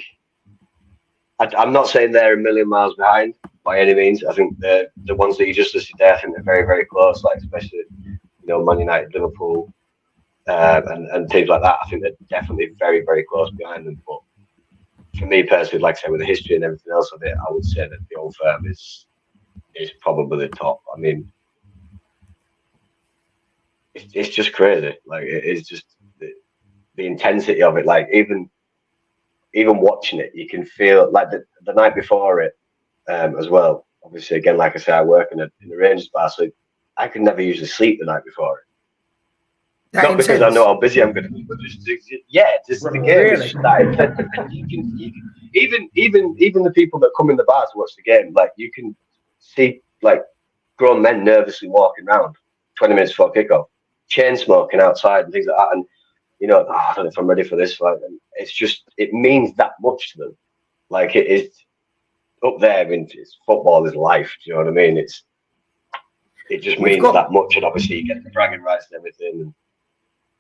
[SPEAKER 3] I'm not saying they're a million miles behind by any means. I think the ones that you just listed there, I think they're very, very close. Like especially Man United, Liverpool, and teams like that. I think they're definitely very, very close behind them. But for me personally, like I say, with the history and everything else of it, I would say that the Old Firm is probably the top. I mean, it's just crazy. Like it is just. The intensity of it, like even watching it, you can feel like the night before it as well. Obviously, again, like I say, I work in the Rangers bar, so I could never usually sleep the night before it. Not because I know how busy I'm going to be, but just the game is just that intense. And you can even the people that come in the bar to watch the game, like you can see like grown men nervously walking around 20 minutes before kickoff, chain smoking outside and things like that, and I don't know if I'm ready for this fight. And it means that much to them. Like it is up there. I mean, football is life. Do you know what I mean? It just means that much. And obviously you get the bragging rights and everything.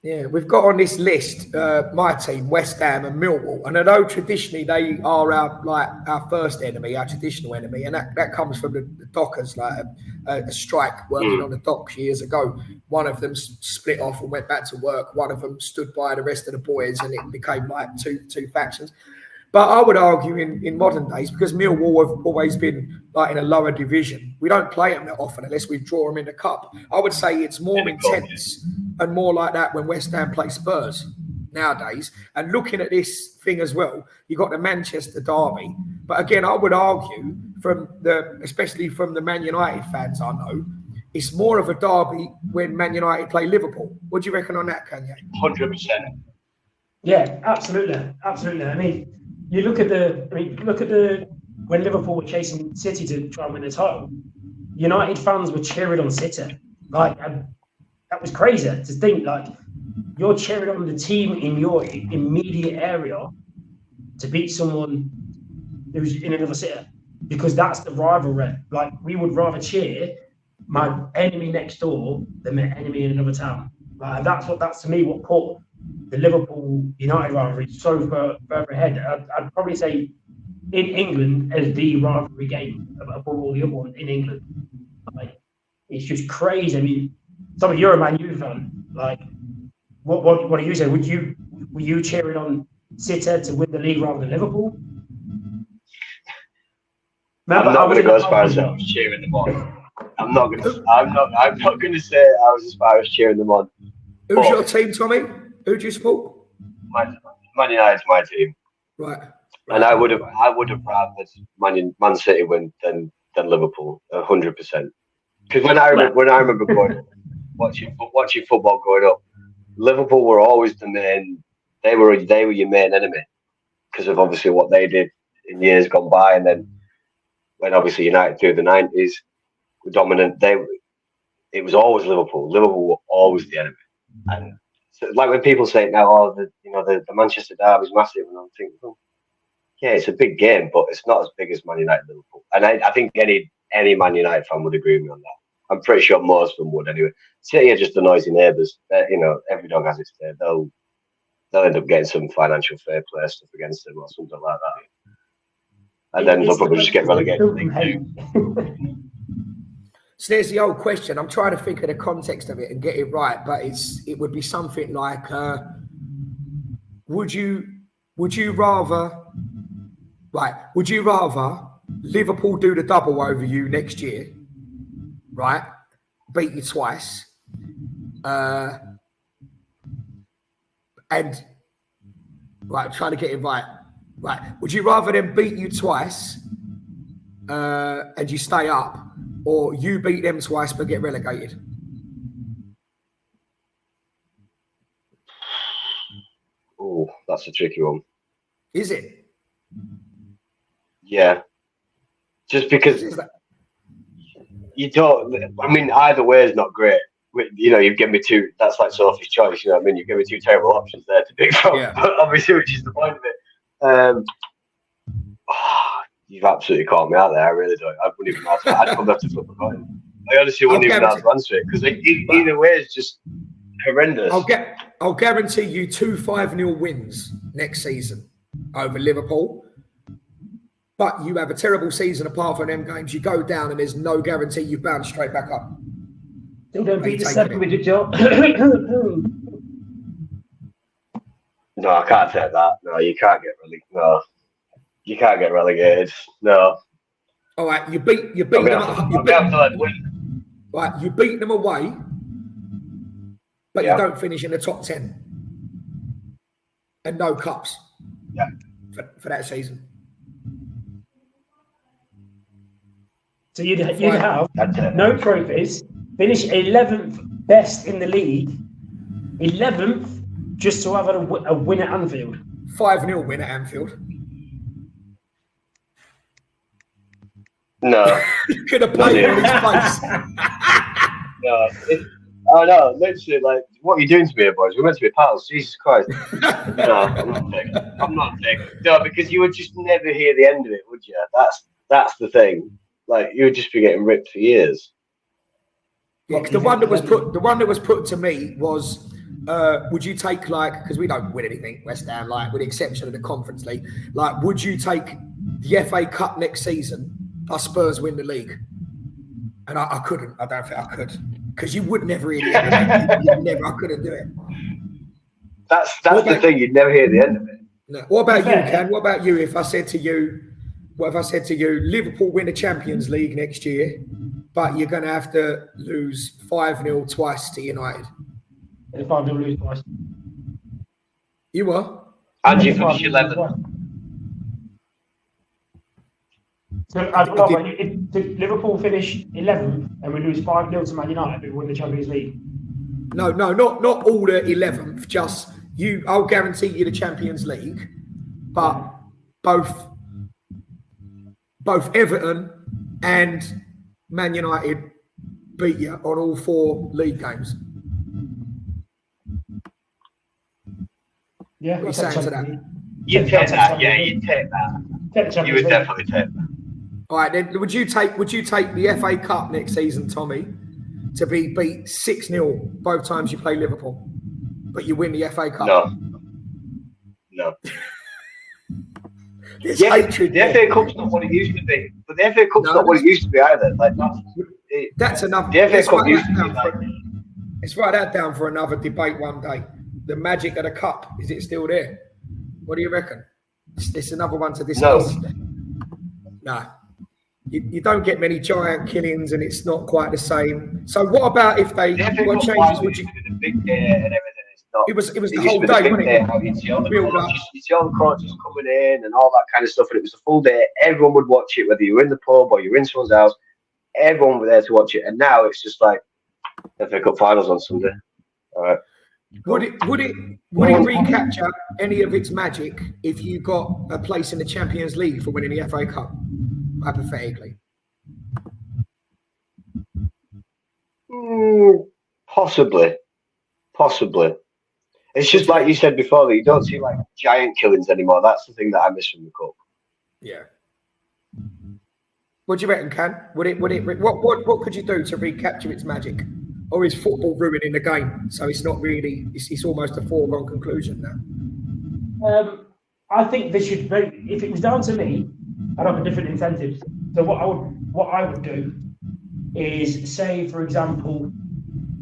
[SPEAKER 1] Yeah, we've got on this list my team, West Ham and Millwall. And although traditionally they are our first enemy, our traditional enemy, and that comes from the Dockers, like a strike working on the docks years ago. One of them split off and went back to work. One of them stood by the rest of the boys, and it became like two factions. But I would argue in modern days, because Millwall have always been like in a lower division, we don't play them that often unless we draw them in the cup. I would say it's more intense and more like that when West Ham play Spurs nowadays. And looking at this thing as well, you've got the Manchester derby. But again, I would argue especially from the Man United fans I know, it's more of a derby when Man United play Liverpool. What do you reckon on that, Kanye?
[SPEAKER 3] 100%.
[SPEAKER 2] Yeah, absolutely. I mean, you look at when Liverpool were chasing City to try and win the title, United fans were cheering on City. Like, that was crazy to think, like, you're cheering on the team in your immediate area to beat someone who's in another city, because that's the rivalry. Like, we would rather cheer my enemy next door than my enemy in another town. Like, that's to me what put the Liverpool United rivalry so further ahead. I'd probably say in England as the rivalry game above all the other ones in England. Like, it's just crazy. I mean, Tommy, you're a Man U fan. Like, what do you say? Were you cheering on City to win the league rather than Liverpool?
[SPEAKER 3] I'm not going to go as far as I was cheering them on. I'm not going to say I was as far as cheering them on.
[SPEAKER 1] Who's your team, Tommy? Who do you support?
[SPEAKER 3] Man United's my team.
[SPEAKER 1] Right.
[SPEAKER 3] And I would have rather Man City win than Liverpool, 100%. Because when I remember growing up, watching football growing up, Liverpool were always the main. They were your main enemy because of obviously what they did in years gone by, and then when obviously United through the 90s were dominant, it was always Liverpool. Liverpool were always the enemy, and so, like when people say now, oh, the Manchester derby is massive, and I'm thinking, well, yeah, it's a big game, but it's not as big as Man United Liverpool, and I think any Man United fan would agree with me on that. I'm pretty sure most of them would anyway. City are just the noisy neighbours. Every dog has its day. They'll end up getting some financial fair play stuff against them or something like that. And then they'll probably just get relegated.
[SPEAKER 1] So there's the old question. I'm trying to think of the context of it and get it right, but it would be something like, would you rather Liverpool do the double over you next year, right? Beat you twice, and right, trying to get it right. Right, would you rather them beat you twice and you stay up, or you beat them twice but get relegated?
[SPEAKER 3] Oh, that's a tricky one.
[SPEAKER 1] Is it?
[SPEAKER 3] Yeah. Just because you don't. I mean, either way is not great. You've given me two. That's like Sophie's choice. You know what I mean? You've given me two terrible options there to pick from. Yeah. But obviously, which is the point of it. You've absolutely caught me out there. I really don't. I wouldn't even answer. I'd come back to flip a coin. I honestly wouldn't even have to answer it because either way is just horrendous.
[SPEAKER 1] I'll guarantee you 2 5-0 wins next season over Liverpool. But you have a terrible season apart from them games. You go down and there's no guarantee you bounce straight back up.
[SPEAKER 2] Still don't beat the 7 with your job.
[SPEAKER 3] No, I can't take that. No, you can't get relegated. No, you can't get relegated. No.
[SPEAKER 1] All right, you beat them. Right, you beat them away, but you don't finish in the top 10, and no cups.
[SPEAKER 3] Yeah.
[SPEAKER 1] For that season.
[SPEAKER 2] So you'd have no trophies, finish 11th best in the league, 11th just to have a win at Anfield.
[SPEAKER 1] 5-0 win at Anfield.
[SPEAKER 3] No.
[SPEAKER 1] You could have played in his face.
[SPEAKER 3] No, literally, like, what are you doing to me here, boys? We're meant to be pals. Jesus Christ. No, I'm not taking. No, because you would just never hear the end of it, would you? That's the thing. Like, you would just be getting ripped for years.
[SPEAKER 1] Yeah, because the one that was put to me was, would you take, like, because we don't win anything, West Ham, like, with the exception of the Conference League, like, would you take the FA Cup next season? Us Spurs win the league, and I couldn't. I don't think I could, because you would never hear the end of it. Never, I couldn't do it.
[SPEAKER 3] That's the thing. You'd never hear the end of it.
[SPEAKER 1] No. What about you, Ken? What about you? If I said to you, Liverpool win the Champions League next year, but you're going to have to lose 5-0 twice to United.
[SPEAKER 2] And 5-0 lose twice.
[SPEAKER 1] You were.
[SPEAKER 3] And you finish 11th.
[SPEAKER 2] So if Liverpool finish 11th and we lose 5-0 to Man United, we win the Champions League.
[SPEAKER 1] No, not all the 11th. Just you. I'll guarantee you the Champions League, but both Everton and Man United beat you on all 4 league games.
[SPEAKER 2] Yeah,
[SPEAKER 1] what are you saying to that?
[SPEAKER 3] You'd take that. Yeah, you'd take that. You would definitely take that.
[SPEAKER 1] All right, then would you take the FA Cup next season, Tommy, to be beat 6-0 both times you play Liverpool, but you win the FA Cup?
[SPEAKER 3] No.
[SPEAKER 1] The
[SPEAKER 3] FA Cup's not what it used to be, but the FA Cup's not what it used to be either. Like
[SPEAKER 1] that's enough.
[SPEAKER 3] The FA Cup used to be like.
[SPEAKER 1] Let's write that down for another debate one day. The magic of the cup, is it still there? What do you reckon? It's another one to discuss. No. You don't get many giant killings, and it's not quite the same. So what about if what changes would you?
[SPEAKER 3] The big day and everything.
[SPEAKER 1] It was the whole day, wasn't it?
[SPEAKER 3] You see all the coaches coming in and all that kind of stuff, and it was a full day. Everyone would watch it, whether you were in the pub or you were in someone's house. Everyone was there to watch it, and now it's just like FA Cup finals on Sunday. All right.
[SPEAKER 1] Would it recapture any of its magic if you got a place in the Champions League for winning the FA Cup, hypothetically?
[SPEAKER 3] Possibly. It's just like you said before that you don't see like giant killings anymore. That's the thing that I miss from the cup.
[SPEAKER 1] Yeah. What do you reckon, Can? What could you do to recapture its magic? Or is football ruining the game? So it's not really, it's almost a foregone conclusion now.
[SPEAKER 2] I think they should, if it was down to me, I'd have a different incentives. So what I would do is say, for example,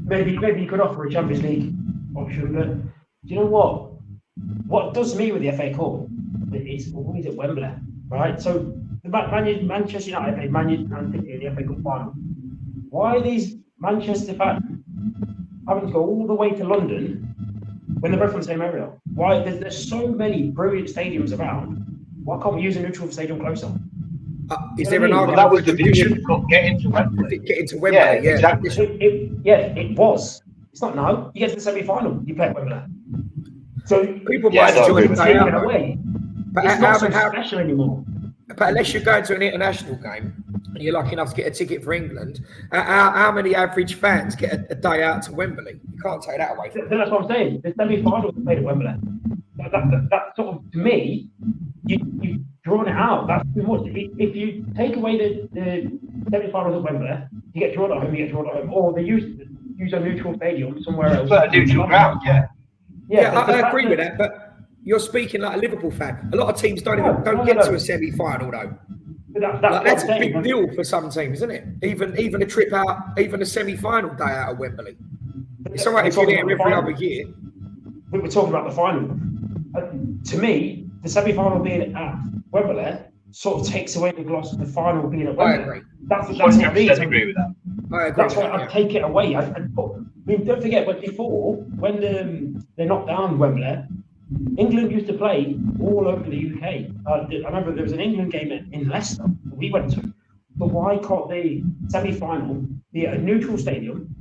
[SPEAKER 2] maybe you could offer a Champions League option, but do you know what? What does me with the FA Cup is always at Wembley, right? So Manchester United played Man United in the FA Cup final. Why are these Manchester fans having to go all the way to London when they're both from the same area? Why? There's so many brilliant stadiums around. Why can't we use a neutral stadium closer?
[SPEAKER 1] Is there an argument?
[SPEAKER 3] That was the beauty of the cup, get into Wembley.
[SPEAKER 1] Yeah,
[SPEAKER 3] exactly.
[SPEAKER 2] It was. It's not now. You get to the semi-final, you play at Wembley. So
[SPEAKER 1] people might enjoy the day out
[SPEAKER 2] away. But it's not so special anymore.
[SPEAKER 1] But unless you're going to an international game and you're lucky enough to get a ticket for England, how many average fans get a day out to Wembley? You can't take that away from them.
[SPEAKER 2] That's what I'm saying. The semi-final was played at Wembley. That sort of, to me, you've drawn it out. That's too much. If you take away the semi-finals at Wembley, you get drawn at home, or they use a neutral stadium somewhere else.
[SPEAKER 3] A neutral ground,
[SPEAKER 1] Yeah, I agree with that, but you're speaking like a Liverpool fan. A lot of teams don't get to a semi-final though. That's a big deal for some teams, isn't it? Even a trip out, even a semi-final day out of Wembley. It's all right if you're there every other year.
[SPEAKER 2] We were talking about the final. To me, the semi-final being at Wembley sort of takes away the gloss of the final being at Wembley.
[SPEAKER 1] I agree.
[SPEAKER 2] That's what I
[SPEAKER 3] agree with that.
[SPEAKER 1] I agree.
[SPEAKER 2] That's why I'd take it away. I mean, don't forget, but before, when they knocked down Wembley, England used to play all over the UK. I remember there was an England game in Leicester that we went to. But why can't the semi-final be at a neutral stadium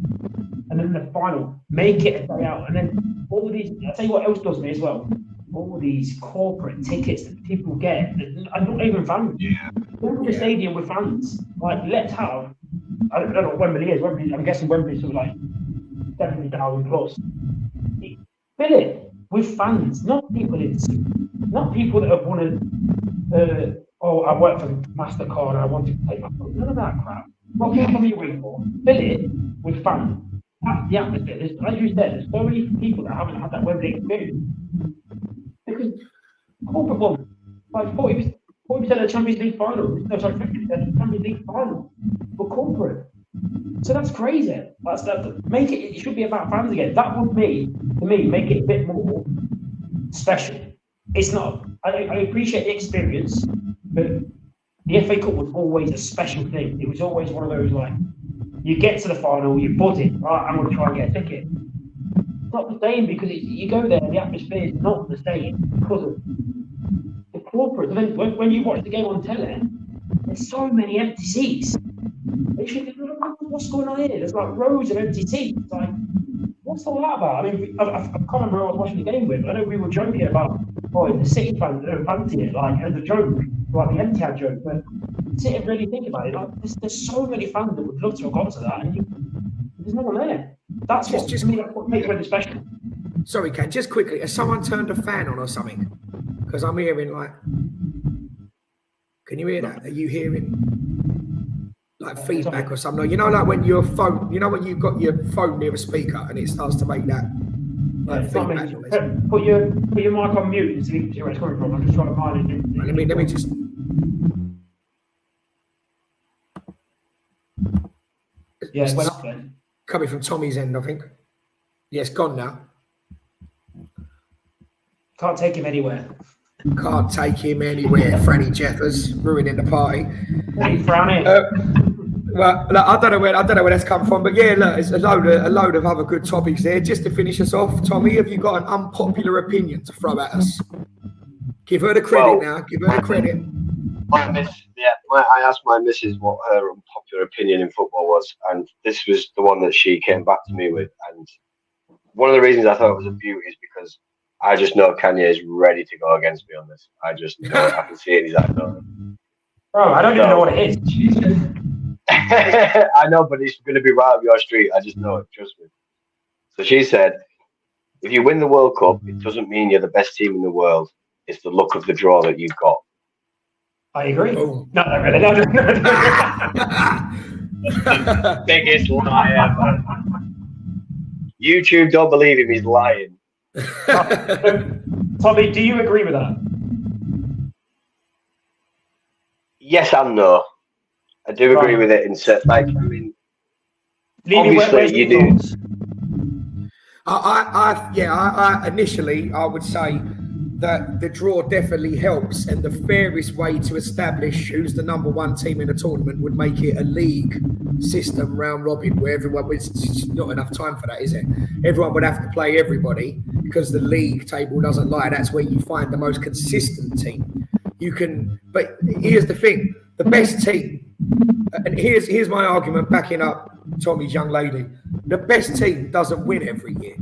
[SPEAKER 2] and then the final make it a day out? And then all of these, I'll tell you what else does me as well. All these corporate tickets that people get, and not even fans. Yeah. Go to the stadium with fans. Like, let's have, I don't know what Wembley is. I'm guessing Wembley's sort of like 70,000 plus. Fill it with fans, not people not people that have wanted, I work for MasterCard and I want to take my phone. None of that crap. What are you waiting for? Fill it with fans. That's the atmosphere. As you said, there's so many people that haven't had that Wembley experience. Because corporate one, like 40% of the Champions League final, 50% of the Champions League final were corporate. So that's crazy. Make it should be about fans again. That would to me, make it a bit more special. It's not. I appreciate the experience, but the FA Cup was always a special thing. It was always one of those like, you get to the final, you buzz it. Right, I'm going to try and get a ticket. It's not the same because you go there, the atmosphere is not the same because of the corporate. And then when you watch the game on telly, there's so many empty seats. What's going on here? There's like rows of empty seats. Like, what's all that about? I mean, I can't remember who I was watching the game with. I know we were joking about, the City fans don't fancy it, like as a joke, like the Etihad joke. But sit and really think about it. Like, there's so many fans that would love to have gone to that, and there's no one there. That's what makes it special.
[SPEAKER 1] Sorry, Ken, just quickly, has someone turned a fan on or something? Because I'm hearing like, can you hear that? Are you hearing like feedback or something? You know, like when your phone, when you've got your phone near a speaker and it starts to make that feedback noise.
[SPEAKER 2] Put your mic on mute and see where it's coming from. I'm just trying to find it.
[SPEAKER 1] Let me just.
[SPEAKER 2] Yeah, it went up then.
[SPEAKER 1] Coming from Tommy's end, I think. Yeah, it's gone now.
[SPEAKER 2] Can't take him anywhere.
[SPEAKER 1] Can't take him anywhere. Franny Jeffers ruining the party.
[SPEAKER 2] Hey, Franny.
[SPEAKER 1] Well, look, I don't know where that's come from, but yeah, look, it's a load of other good topics there. Just to finish us off, Tommy, have you got an unpopular opinion to throw at us? Give her the credit now. Give her the credit.
[SPEAKER 3] I asked my missus what her unpopular opinion in football was, and this was the one that she came back to me with. And one of the reasons I thought it was a beauty is because I just know Kanye is ready to go against me on this. I just know it. I can see it in his eyes.
[SPEAKER 2] Oh, I don't even know what it is.
[SPEAKER 3] I know, but it's going to be right up your street. I just know it. Trust me. So she said, if you win the World Cup, it doesn't mean you're the best team in the world. It's the luck of the draw that you've got.
[SPEAKER 2] I agree.
[SPEAKER 1] Oh.
[SPEAKER 2] No, not really. No.
[SPEAKER 3] The biggest lie ever. YouTube don't believe him. He's lying.
[SPEAKER 2] Tommy, do you agree with that?
[SPEAKER 3] Yes and no. I do agree with it in set. Like, I mean, obviously you do.
[SPEAKER 1] I initially I would say that the draw definitely helps, and the fairest way to establish who's the number one team in a tournament would make it a league system round robin, where everyone was not enough time for that, is it? Everyone would have to play everybody because the league table doesn't lie. That's where you find the most consistent team. You can, but here's the thing: the best team, and here's my argument backing up Tommy's young lady. The best team doesn't win every year.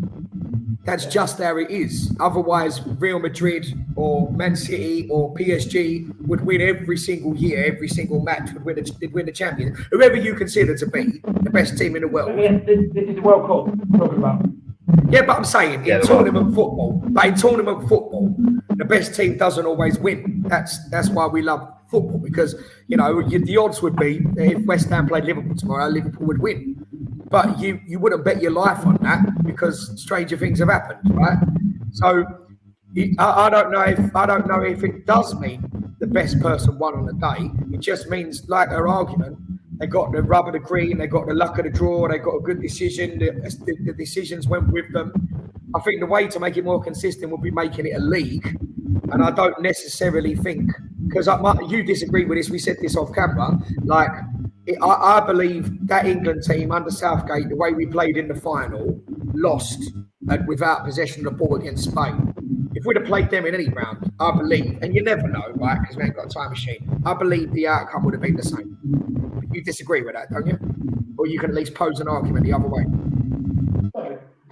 [SPEAKER 1] That's just how it is. Otherwise, Real Madrid or Man City or PSG would win every single year, every single match would win the champion. Whoever you consider to be the best team in the world.
[SPEAKER 2] Yeah, this is the World Cup we're talking about.
[SPEAKER 1] Yeah, but I'm saying in tournament football, the best team doesn't always win. That's why we love football, because you know the odds would be if West Ham played Liverpool tomorrow, Liverpool would win. But you wouldn't bet your life on that because stranger things have happened, right? So I don't know if it does mean the best person won on the day. It just means, like her argument, they got the rub of the green, they got the luck of the draw, they got a good decision. The decisions went with them. I think the way to make it more consistent would be making it a league, and I don't necessarily think, because you disagree with this. We said this off camera, like. I believe that England team under Southgate, the way we played in the final, lost without possession of the ball against Spain. If we'd have played them in any round, I believe, and you never know, right, because we ain't got a time machine, I believe the outcome would have been the same. You disagree with that, don't you? Or you can at least pose an argument the other way.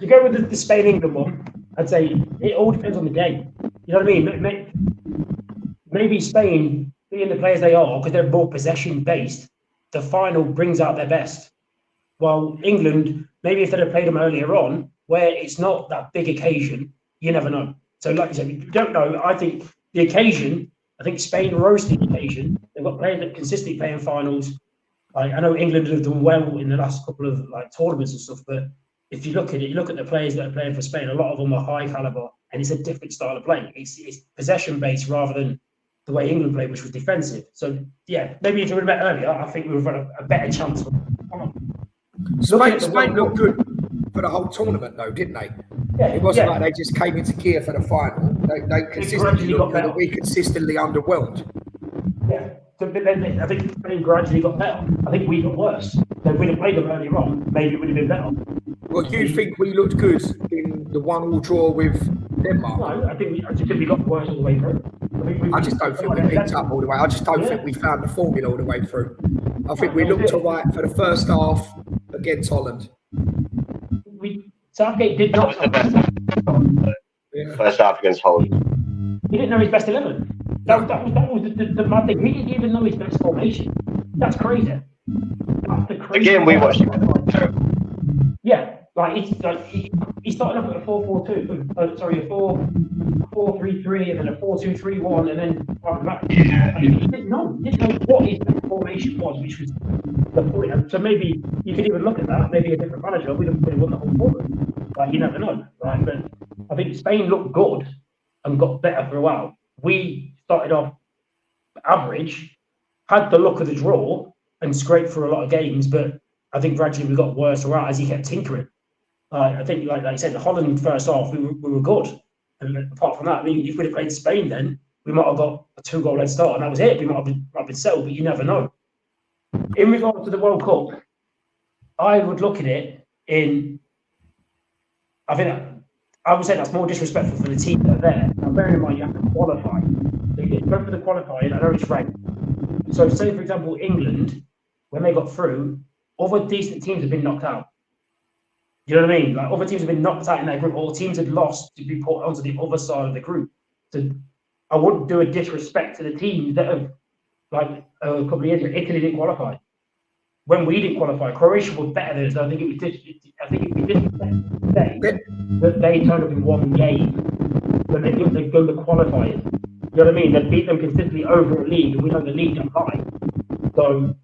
[SPEAKER 2] To go with the Spain-England one, I'd say it all depends on the game. You know what I mean? Maybe Spain, being the players they are, because they're more possession-based, the final brings out their best. While England, maybe if they'd have played them earlier on, where it's not that big occasion, you never know. So like you said, you don't know. I think the occasion, I think Spain rose to the occasion. They've got players that consistently play in finals. I know England have done well in the last couple of tournaments and stuff, but if you look at it, you look at the players that are playing for Spain, a lot of them are high caliber, and it's a different style of play. It's possession-based rather than the way England played, which was defensive. So, yeah, maybe if you would have met earlier, I think we would have had a better chance.
[SPEAKER 1] Spain looked good for the whole tournament, though, didn't they? Yeah, it wasn't like they just came into gear for the final. They consistently looked good, and we consistently underwhelmed.
[SPEAKER 2] Yeah, so I think Spain gradually got better. I think we got worse. So if we'd have played them earlier on, maybe it would have been better.
[SPEAKER 1] Well, do you think we looked good in the 1-1 draw with Denmark?
[SPEAKER 2] No, I just think we got worse all the way through.
[SPEAKER 1] I just don't think we picked up all the way. I just don't think we found the formula all the way through. I think we looked all right for the first half against Holland.
[SPEAKER 2] Southgate did not.
[SPEAKER 3] First half against Holland.
[SPEAKER 2] He didn't know his best 11. That was the mad thing. He didn't even know his best formation. That's crazy. That's the crazy.
[SPEAKER 3] Again, we watched it.
[SPEAKER 2] Yeah, he started off with a 4-4-2. Sorry, a 4-3-3, and then a 4-2-3-1, and then he didn't know what his formation was, which was the point. So maybe you could even look at that. Maybe a different manager would have won the whole tournament. You never know, right? But I think Spain looked good and got better for a while. We started off average, had the luck of the draw, and scraped for a lot of games, but I think gradually we got worse as he kept tinkering. I think, like I said, the Holland first half, we were good. And apart from that, I mean, if we'd have played Spain then, we might have got a 2-goal head start, and that was it. We might have been settled, but you never know. In regard to the World Cup, I would look at it I would say that's more disrespectful for the team that are there. Now, bearing in mind, you have to qualify. So you go for the qualifying, I know it's ranked. So say, for example, England, when they got through, other decent teams have been knocked out. You know what I mean? Like other teams have been knocked out in that group, or teams had lost to be put onto the other side of the group. So I wouldn't do a disrespect to the teams that have, like a couple of years ago, Italy didn't qualify. When we didn't qualify, Croatia was better than us. I think it'd be disrespectful to say that they turned up in one game when they think they're going to qualify it. You know what I mean? They beat them consistently over a league, and we know the league don't lie. So,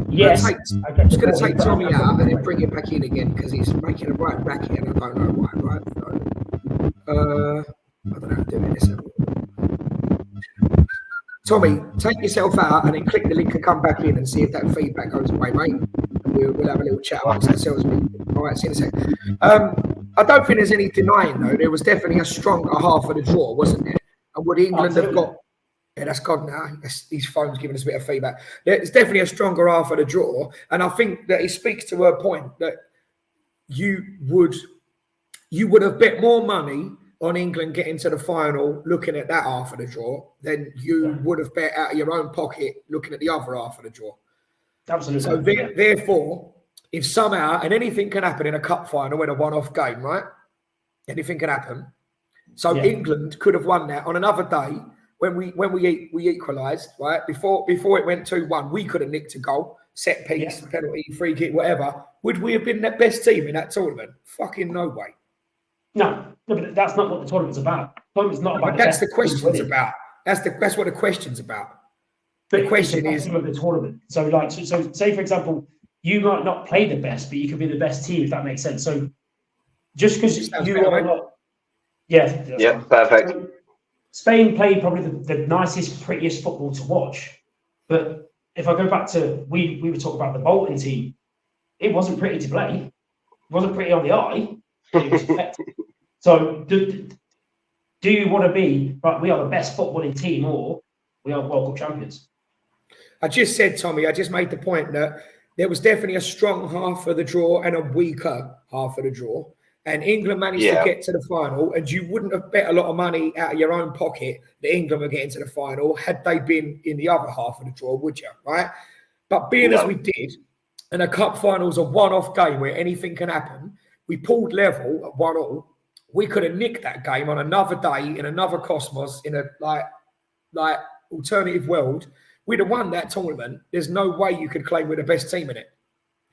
[SPEAKER 2] yes,
[SPEAKER 1] I'm just going to take Tommy out and then bring him back in again because he's making a right racket and I don't know why, right? So, I don't know how to do this. Tommy, take yourself out and then click the link and come back in and see if that feedback goes away, mate. And we'll have a little chat amongst ourselves. All right, see you in a second. I don't think there's any denying, though. There was definitely a stronger half of the draw, wasn't there? And would England have got... Yeah, that's gone now. These phones giving us a bit of feedback. There's definitely a stronger half of the draw. And I think that it speaks to her point that you would have bet more money on England getting to the final looking at that half of the draw than you would have bet out of your own pocket looking at the other half of the draw.
[SPEAKER 2] Absolutely.
[SPEAKER 1] So therefore, if somehow, and anything can happen in a cup final in a one-off game, right? Anything can happen. So England could have won that on another day when we equalised, right? Before it went 2-1, we could have nicked a goal, set piece, penalty, free kick, whatever. Would we have been the best team in that tournament? Fucking no way.
[SPEAKER 2] No, but that's not what the tournament's about. The tournament's not about.
[SPEAKER 1] But that's the question's about. That's what the question's about.
[SPEAKER 2] But
[SPEAKER 1] the question is
[SPEAKER 2] of the tournament. So, like, so say for example, you might not play the best, but you could be the best team if that makes sense. So, just because you are not,
[SPEAKER 3] perfect.
[SPEAKER 2] So Spain played probably the nicest, prettiest football to watch. But if I go back to we were talking about the Bolton team, it wasn't pretty to play. It wasn't pretty on the eye. It was effective. So do you want to be, right, we are the best footballing team or we are World Cup champions?
[SPEAKER 1] I just said, Tommy, I just made the point that there was definitely a strong half of the draw and a weaker half of the draw. And England managed to get to the final, and you wouldn't have bet a lot of money out of your own pocket that England were getting to the final had they been in the other half of the draw, would you? Right? But being as we did, and a cup final's a one-off game where anything can happen, we pulled level at 1-1. We could have nicked that game on another day in another cosmos in a like alternative world. We'd have won that tournament. There's no way you could claim we're the best team in it.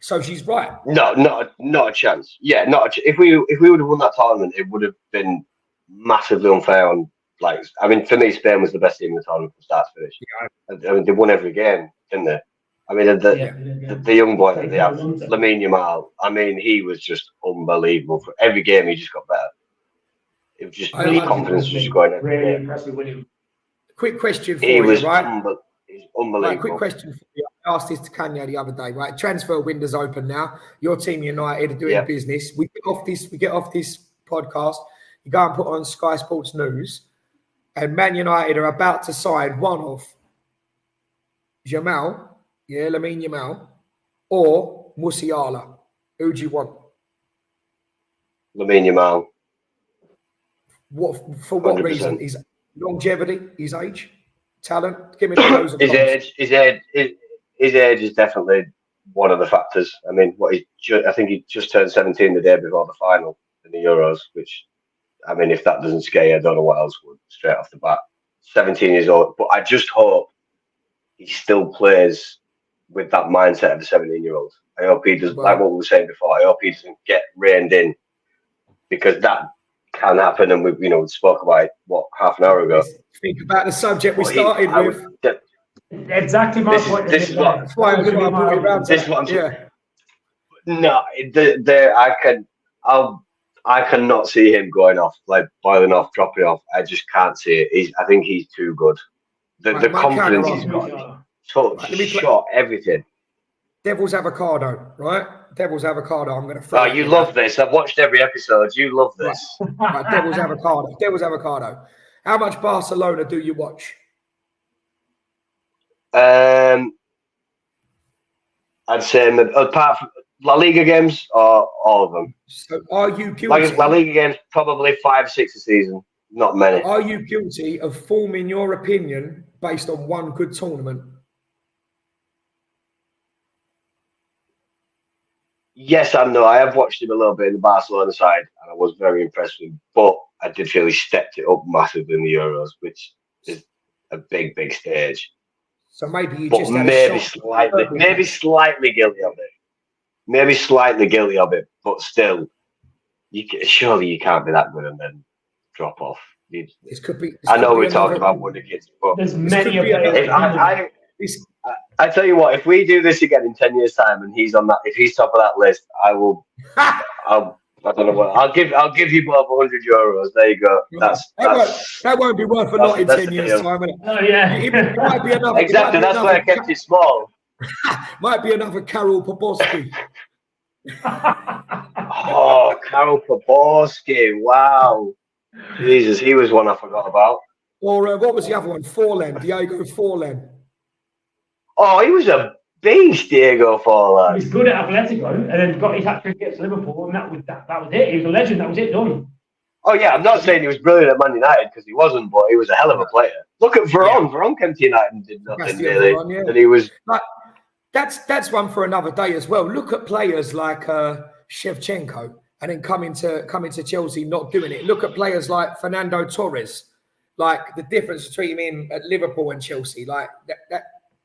[SPEAKER 1] So she's right.
[SPEAKER 3] No, not a chance. Yeah, if we would have won that tournament, it would have been massively unfair. On for me, Spain was the best team in the tournament from start to finish. Yeah. I mean, they won every game, didn't they? I mean, the young boy that they have, Lamine Yamal. I mean, he was just unbelievable. For every game, he just got better. It was just his confidence was just going.
[SPEAKER 2] Really impressive winning.
[SPEAKER 1] Quick question for you, right?
[SPEAKER 3] He's unbelievable.
[SPEAKER 1] Right, quick question for you. I asked this to Kanye the other day, right? Transfer window's open now. Your team United are doing business. We get off this podcast. You go and put on Sky Sports News, and Man United are about to sign one of Lamine Yamal, or Musiala. Who do you want?
[SPEAKER 3] Lamine Yamal.
[SPEAKER 1] For what 100%. Reason? His longevity, his age, talent. Give me the pros and cons.
[SPEAKER 3] His age is definitely one of the factors. I mean, I think he just turned 17 the day before the final in the Euros. Which, I mean, if that doesn't scare you, I don't know what else would. Straight off the bat, 17 years old. But I just hope he still plays with that mindset of the 17-year-old. I hope he does, like what we were saying before. I hope he doesn't get reined in, because that can happen, and we spoke about it, half an hour ago.
[SPEAKER 1] Think about the subject we started with.
[SPEAKER 2] Exactly my point.
[SPEAKER 3] This is what
[SPEAKER 1] I'm going to be moving around.
[SPEAKER 3] This is what I'm saying. No, I cannot see him going off, like boiling off, dropping off. I just can't see it. I think he's too good. The confidence he's got, touch, shot, everything.
[SPEAKER 1] Devil's avocado, right? Devil's avocado. I'm going to throw.
[SPEAKER 3] Oh, you love this. I've watched every episode. You love this.
[SPEAKER 1] Right, devil's avocado. Devil's avocado. How much Barcelona do you watch?
[SPEAKER 3] I'd say apart from La Liga games, or all of them.
[SPEAKER 1] So are you guilty?
[SPEAKER 3] Like La Liga games, probably 5-6 a season. Not many.
[SPEAKER 1] Are you guilty of forming your opinion based on one good tournament?
[SPEAKER 3] yes and no. I have watched him a little bit in the Barcelona side, and I was very impressed with him. But I did feel he stepped it up massively in the Euros, which is a big, big stage.
[SPEAKER 1] So maybe you
[SPEAKER 3] but
[SPEAKER 1] just had
[SPEAKER 3] maybe slightly guilty of it. Maybe slightly guilty of it, but still, surely you can't be that good and then drop off.
[SPEAKER 1] This could be.
[SPEAKER 3] I know we're talking about wonder kids, but
[SPEAKER 2] there's many of
[SPEAKER 3] I tell you what, if we do this again in 10 years' time and he's on that, if he's top of that list, I will. I don't know what I'll give you both €100. There you go.
[SPEAKER 1] That won't be worth a lot in 10 years' time.
[SPEAKER 2] Oh yeah,
[SPEAKER 1] it might be enough.
[SPEAKER 3] Exactly. That's why I kept it small.
[SPEAKER 1] Might be another Karol Poborski.
[SPEAKER 3] Oh, Karol Poborski! Wow, Jesus, he was one I forgot about.
[SPEAKER 1] Or what was the other one? Forlan, Diego Forlan.
[SPEAKER 3] Oh, he was a beast, Diego Forlan.
[SPEAKER 2] He was good at Atletico, and then got his hat-trick against Liverpool, and that was it. He was a legend. That was it. Done.
[SPEAKER 3] Oh yeah, I'm not saying he was brilliant at Man United because he wasn't, but he was a hell of a player. Look at Veron. Yeah. Veron came to United and did nothing really, and he was.
[SPEAKER 1] That's one for another day as well. Look at players like Shevchenko, and then coming to Chelsea, not doing it. Look at players like Fernando Torres, like the difference between him at Liverpool and Chelsea. Like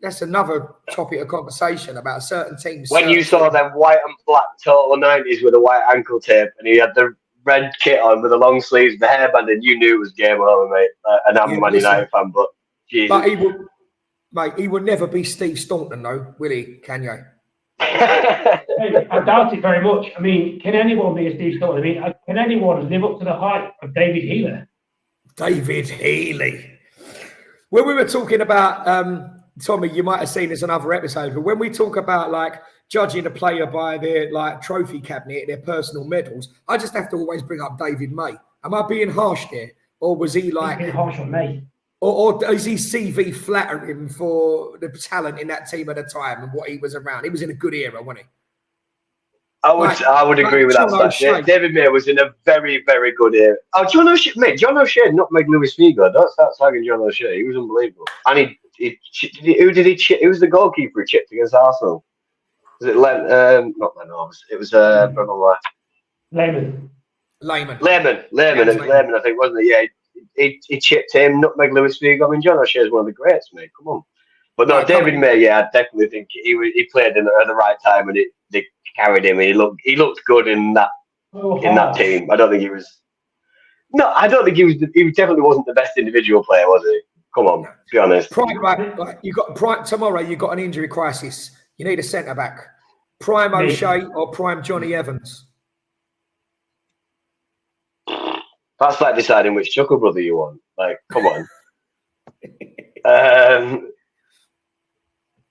[SPEAKER 1] that's another topic of conversation about certain teams.
[SPEAKER 3] When you saw them white and black total 90s with a white ankle tape, and he had the red kit on with the long sleeves, the hairband, and you knew it was game over, mate. And I'm a Man United fan, but Jesus.
[SPEAKER 1] But he will never be Steve Staunton, though, will he? Can you?
[SPEAKER 2] I doubt it very much. I mean, can anyone be a Steve Staunton? I mean, can anyone live up to the height of David Healy?
[SPEAKER 1] David Healy. When we were talking about, Tommy, you might have seen this in other episodes, but when we talk about like judging a player by their like trophy cabinet, their personal medals, I just have to always bring up David May. Am I being harsh there, or was he like
[SPEAKER 2] being harsh on me?
[SPEAKER 1] Or is his CV flattering for the talent in that team at the time and what he was around? He was in a good era, wasn't he?
[SPEAKER 3] I would agree with that. David May was in a very, very good era. Oh, John O'Shea, mate, John O'Shea nutmegged Luis Figo. Don't start tagging John O'Shea. He was unbelievable. And who did he chip? He was the goalkeeper who chipped against Arsenal. Was it not Len? It was
[SPEAKER 2] Lehman.
[SPEAKER 3] It was Lehman, I think, wasn't it? Yeah. He chipped him, nutmeg Luis Figo. I mean, John O'Shea is one of the greats, mate. Come on. But no, David May, yeah, I definitely think he played at the right time and they carried him. He looked good in that team. I don't think he was. No, I don't think he was. He definitely wasn't the best individual player, was he? Come on, be honest.
[SPEAKER 1] Tomorrow. You got an injury crisis. You need a centre back. Prime O'Shea or prime Johnny Evans.
[SPEAKER 3] That's like deciding which Chuckle brother you want. Like, come on.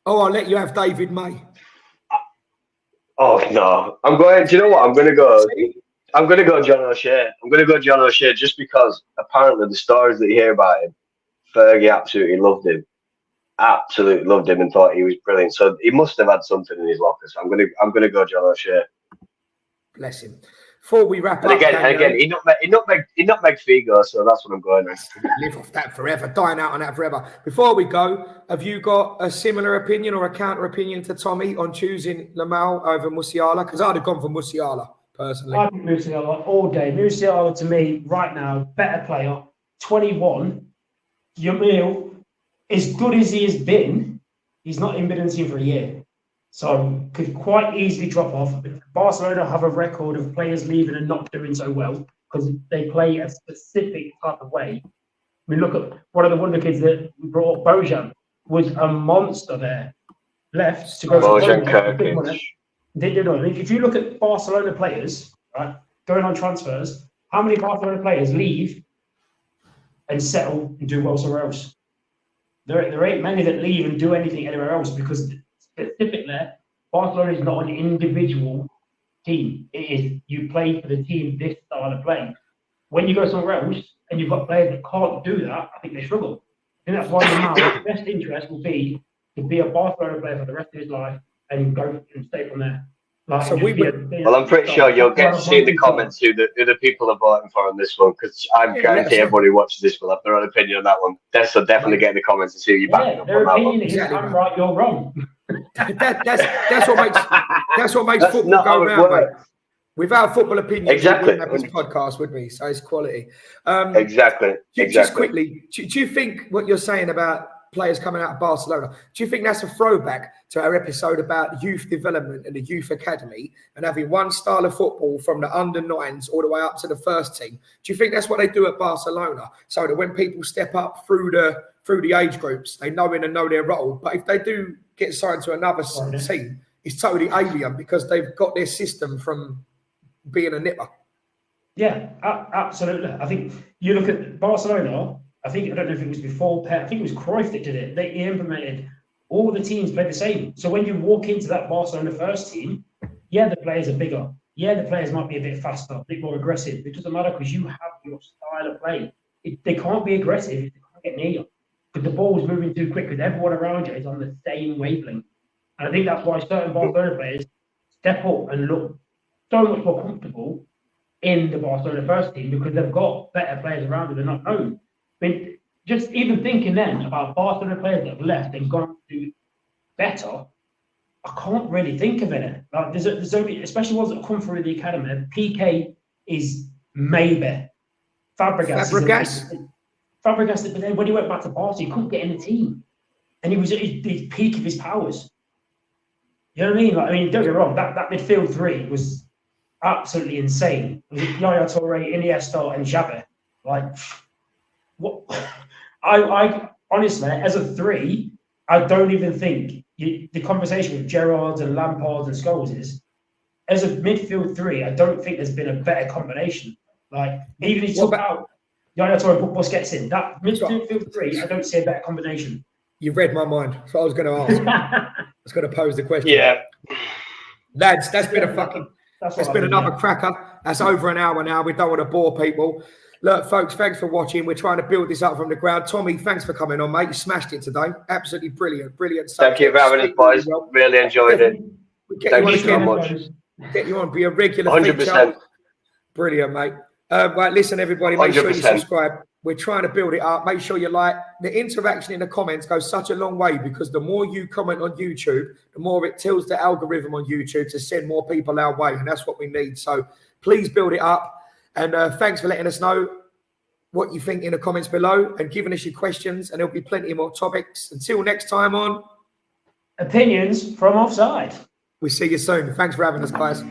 [SPEAKER 1] I'll let you have David May.
[SPEAKER 3] Oh no, I'm going. Do you know what? I'm going to go John O'Shea. I'm going to go John O'Shea just because apparently the stories that you hear about him, Fergie absolutely loved him, and thought he was brilliant. So he must have had something in his locker. So I'm going to go John O'Shea.
[SPEAKER 1] Bless him. Before we wrap
[SPEAKER 3] up, again, he nutmegged Figo, so that's what I'm going with.
[SPEAKER 1] Live off that forever, dying out on that forever. Before we go, have you got a similar opinion or a counter opinion to Tommy on choosing Lamel over Musiala? Because I'd have gone for Musiala personally.
[SPEAKER 2] I think Musiala all day. Musiala to me right now, better player, 21. Yamil, as good as he has been, he's not in the team for a year. So could quite easily drop off. Barcelona have a record of players leaving and not doing so well because they play a specific type of way. I mean, look at one of the wonder kids that we brought up, Bojan, was a monster there. Left to go to Bojan. If you look at Barcelona players, right, going on transfers, how many Barcelona players leave and settle and do well somewhere else? There ain't many that leave and do anything anywhere else because specifically, Barcelona is not an individual team. It is you play for the team this style of play. When you go somewhere else and you've got players that can't do that, I think they struggle. And that's why the best interest will be to be a Barcelona player for the rest of his life and go and stay from there. Like,
[SPEAKER 3] so well, I'm pretty sure you'll get to see in the comments who the people are voting for on this one because I guarantee everybody who watches this will have their own opinion on that one. So definitely get in the comments and see who you're backing up on that one.
[SPEAKER 2] I'm right, you're wrong.
[SPEAKER 1] that's what makes football go round, mate. Without football opinion, we wouldn't have this podcast, would we? So it's quality.
[SPEAKER 3] Exactly.
[SPEAKER 1] Just quickly, do you think what you're saying about players coming out of Barcelona, do you think that's a throwback to our episode about youth development and the youth academy and having one style of football from the under-9s all the way up to the first team? Do you think that's what they do at Barcelona? So that when people step up through the age groups, they know their role. But if they do get signed to another team, it's totally alien because they've got their system from being a nipper.
[SPEAKER 2] Yeah, absolutely. I think you look at Barcelona. I don't know if it was before Pep. I think it was Cruyff that did it. They implemented all the teams play the same. So when you walk into that Barcelona first team, yeah, the players are bigger. Yeah, the players might be a bit faster, a bit more aggressive. It doesn't matter because you have your style of play. They can't be aggressive if they can't get near you. Because the ball's moving too quick because everyone around you is on the same wavelength. And I think that's why certain Barcelona players step up and look so much more comfortable in the Barcelona first team because they've got better players around them they're not known. I mean, just even thinking then about Barcelona players that have left and gone to do better, I can't really think of any. Like there's only, especially ones that have come through the academy. PK is maybe. Fabregas, but then when he went back to Barca, he couldn't get in the team, and he was at the peak of his powers. You know what I mean? Like, I mean, don't get me wrong. That midfield three was absolutely insane. It was Yaya Touré, Iniesta, and Xavi. Like, what? I honestly, as a three, I don't even think the conversation with Gerrard and Lampard and Scholes is, as a midfield three, I don't think there's been a better combination. Like, even if you took out Yaya Touré and put Busquets in, that midfield three, I don't see a better combination.
[SPEAKER 1] You've read my mind. That's what I was going to ask. I was going to pose the question.
[SPEAKER 3] Yeah.
[SPEAKER 1] Lads, that's been a fucking... It's been another cracker. That's over an hour now. We don't want to bore people. Look, folks, thanks for watching. We're trying to build this up from the ground. Tommy, thanks for coming on, mate. You smashed it today. Absolutely brilliant. Brilliant.
[SPEAKER 3] Thank you for having us, boys. Really enjoyed it. Thank you so much.
[SPEAKER 1] Get you on. Be a regular
[SPEAKER 3] 100%.
[SPEAKER 1] feature. Brilliant, mate. Right, listen, everybody, make 100%. Sure you subscribe. We're trying to build it up. Make sure you like. The interaction in the comments goes such a long way because the more you comment on YouTube, the more it tells the algorithm on YouTube to send more people our way, and that's what we need. So please build it up. And thanks for letting us know what you think in the comments below and giving us your questions. And there'll be plenty more topics. Until next time on
[SPEAKER 2] Opinions from Offside.
[SPEAKER 1] We'll see you soon. Thanks for having us, guys.